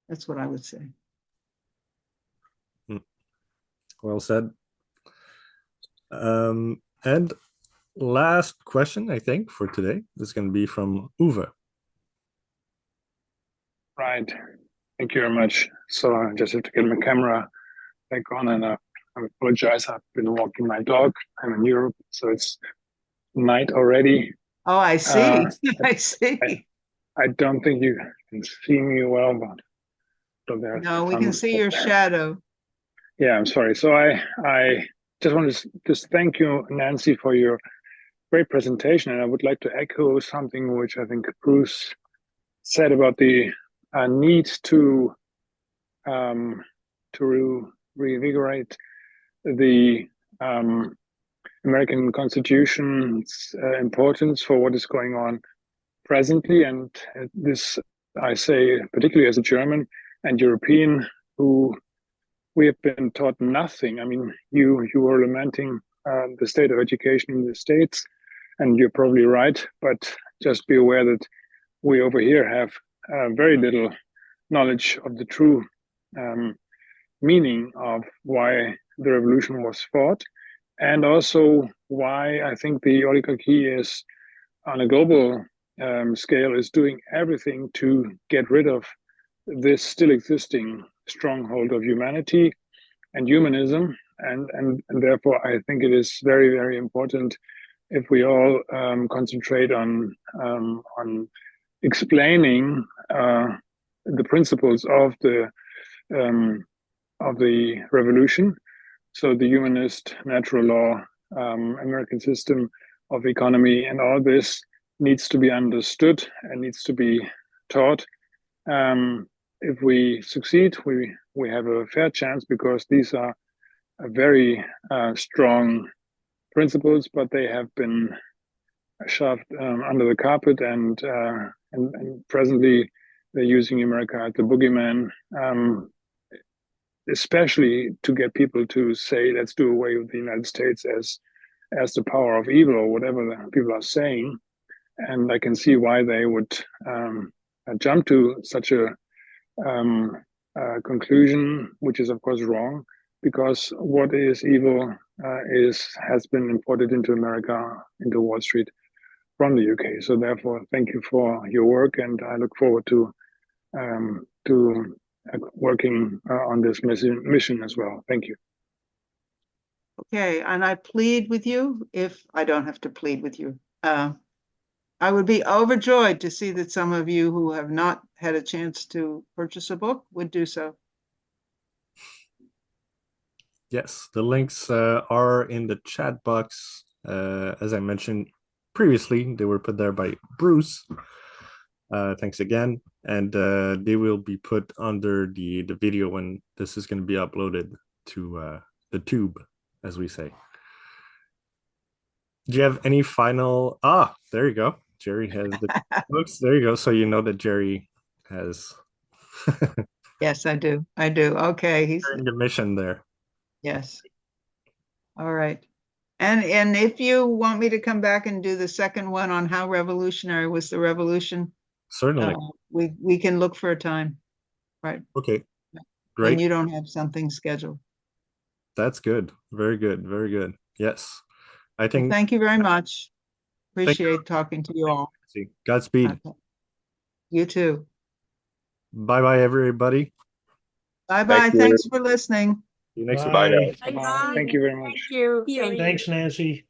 That's what I would say. Well said. And last question, I think, for today is going to be from Uwe. Right. Thank you very much. So I just have to get my camera back on, and I apologize. I've been walking my dog. I'm in Europe, so it's night already. Oh, I see. I see. I don't think you can see me well, but no, we can see your shadow. Yeah, I'm sorry. So I just want to just thank you, Nancy, for your great presentation, and I would like to echo something which I think Bruce said about the need to reinvigorate the American Constitution's importance for what is going on presently. And this, I say, particularly as a German and European, who we have been taught nothing. I mean, you were lamenting the state of education in the States, and you're probably right, but just be aware that we over here have very little knowledge of the true meaning of why the revolution was fought, and also why I think the oligarchy is, on a global scale, is doing everything to get rid of this still existing stronghold of humanity and humanism. And therefore, I think it is very, very important if we all concentrate on explaining the principles of the revolution. So the humanist, natural law, American system of economy, and all this needs to be understood and needs to be taught. If we succeed, we have a fair chance, because these are very strong principles, but they have been shoved under the carpet, and presently they're using America as the boogeyman, especially to get people to say, let's do away with the United States as the power of evil, or whatever the people are saying. And I can see why they would jump to such a conclusion, which is of course wrong, because what is evil has been imported into America, into Wall Street from the UK. So therefore, thank you for your work, and I look forward to working on this mission as well. Thank you. Okay, and I plead with you, if I don't have to plead with you, I would be overjoyed to see that some of you who have not had a chance to purchase a book would do so. Yes, the links are in the chat box. As I mentioned previously, they were put there by Bruce. Thanks again. And they will be put under the video when this is going to be uploaded to the tube, as we say. Do you have any final... there you go. Jerry has the books. There you go. So you know that Jerry has... Yes, I do. I do. Okay. He's in the mission there. Yes. All right. And if you want me to come back and do the second one on how revolutionary was the revolution, certainly we can look for a time. Right. Okay. Great. And you don't have something scheduled. That's good. Very good. Very good. Yes. I think. Well, thank you very much. Appreciate talking to you all. Godspeed. Okay. You too. Bye-bye, everybody. Bye-bye. Thank you. Thanks for listening. See you next Bye. week. Bye now. Thank you very much. Thank you. Thanks, Nancy.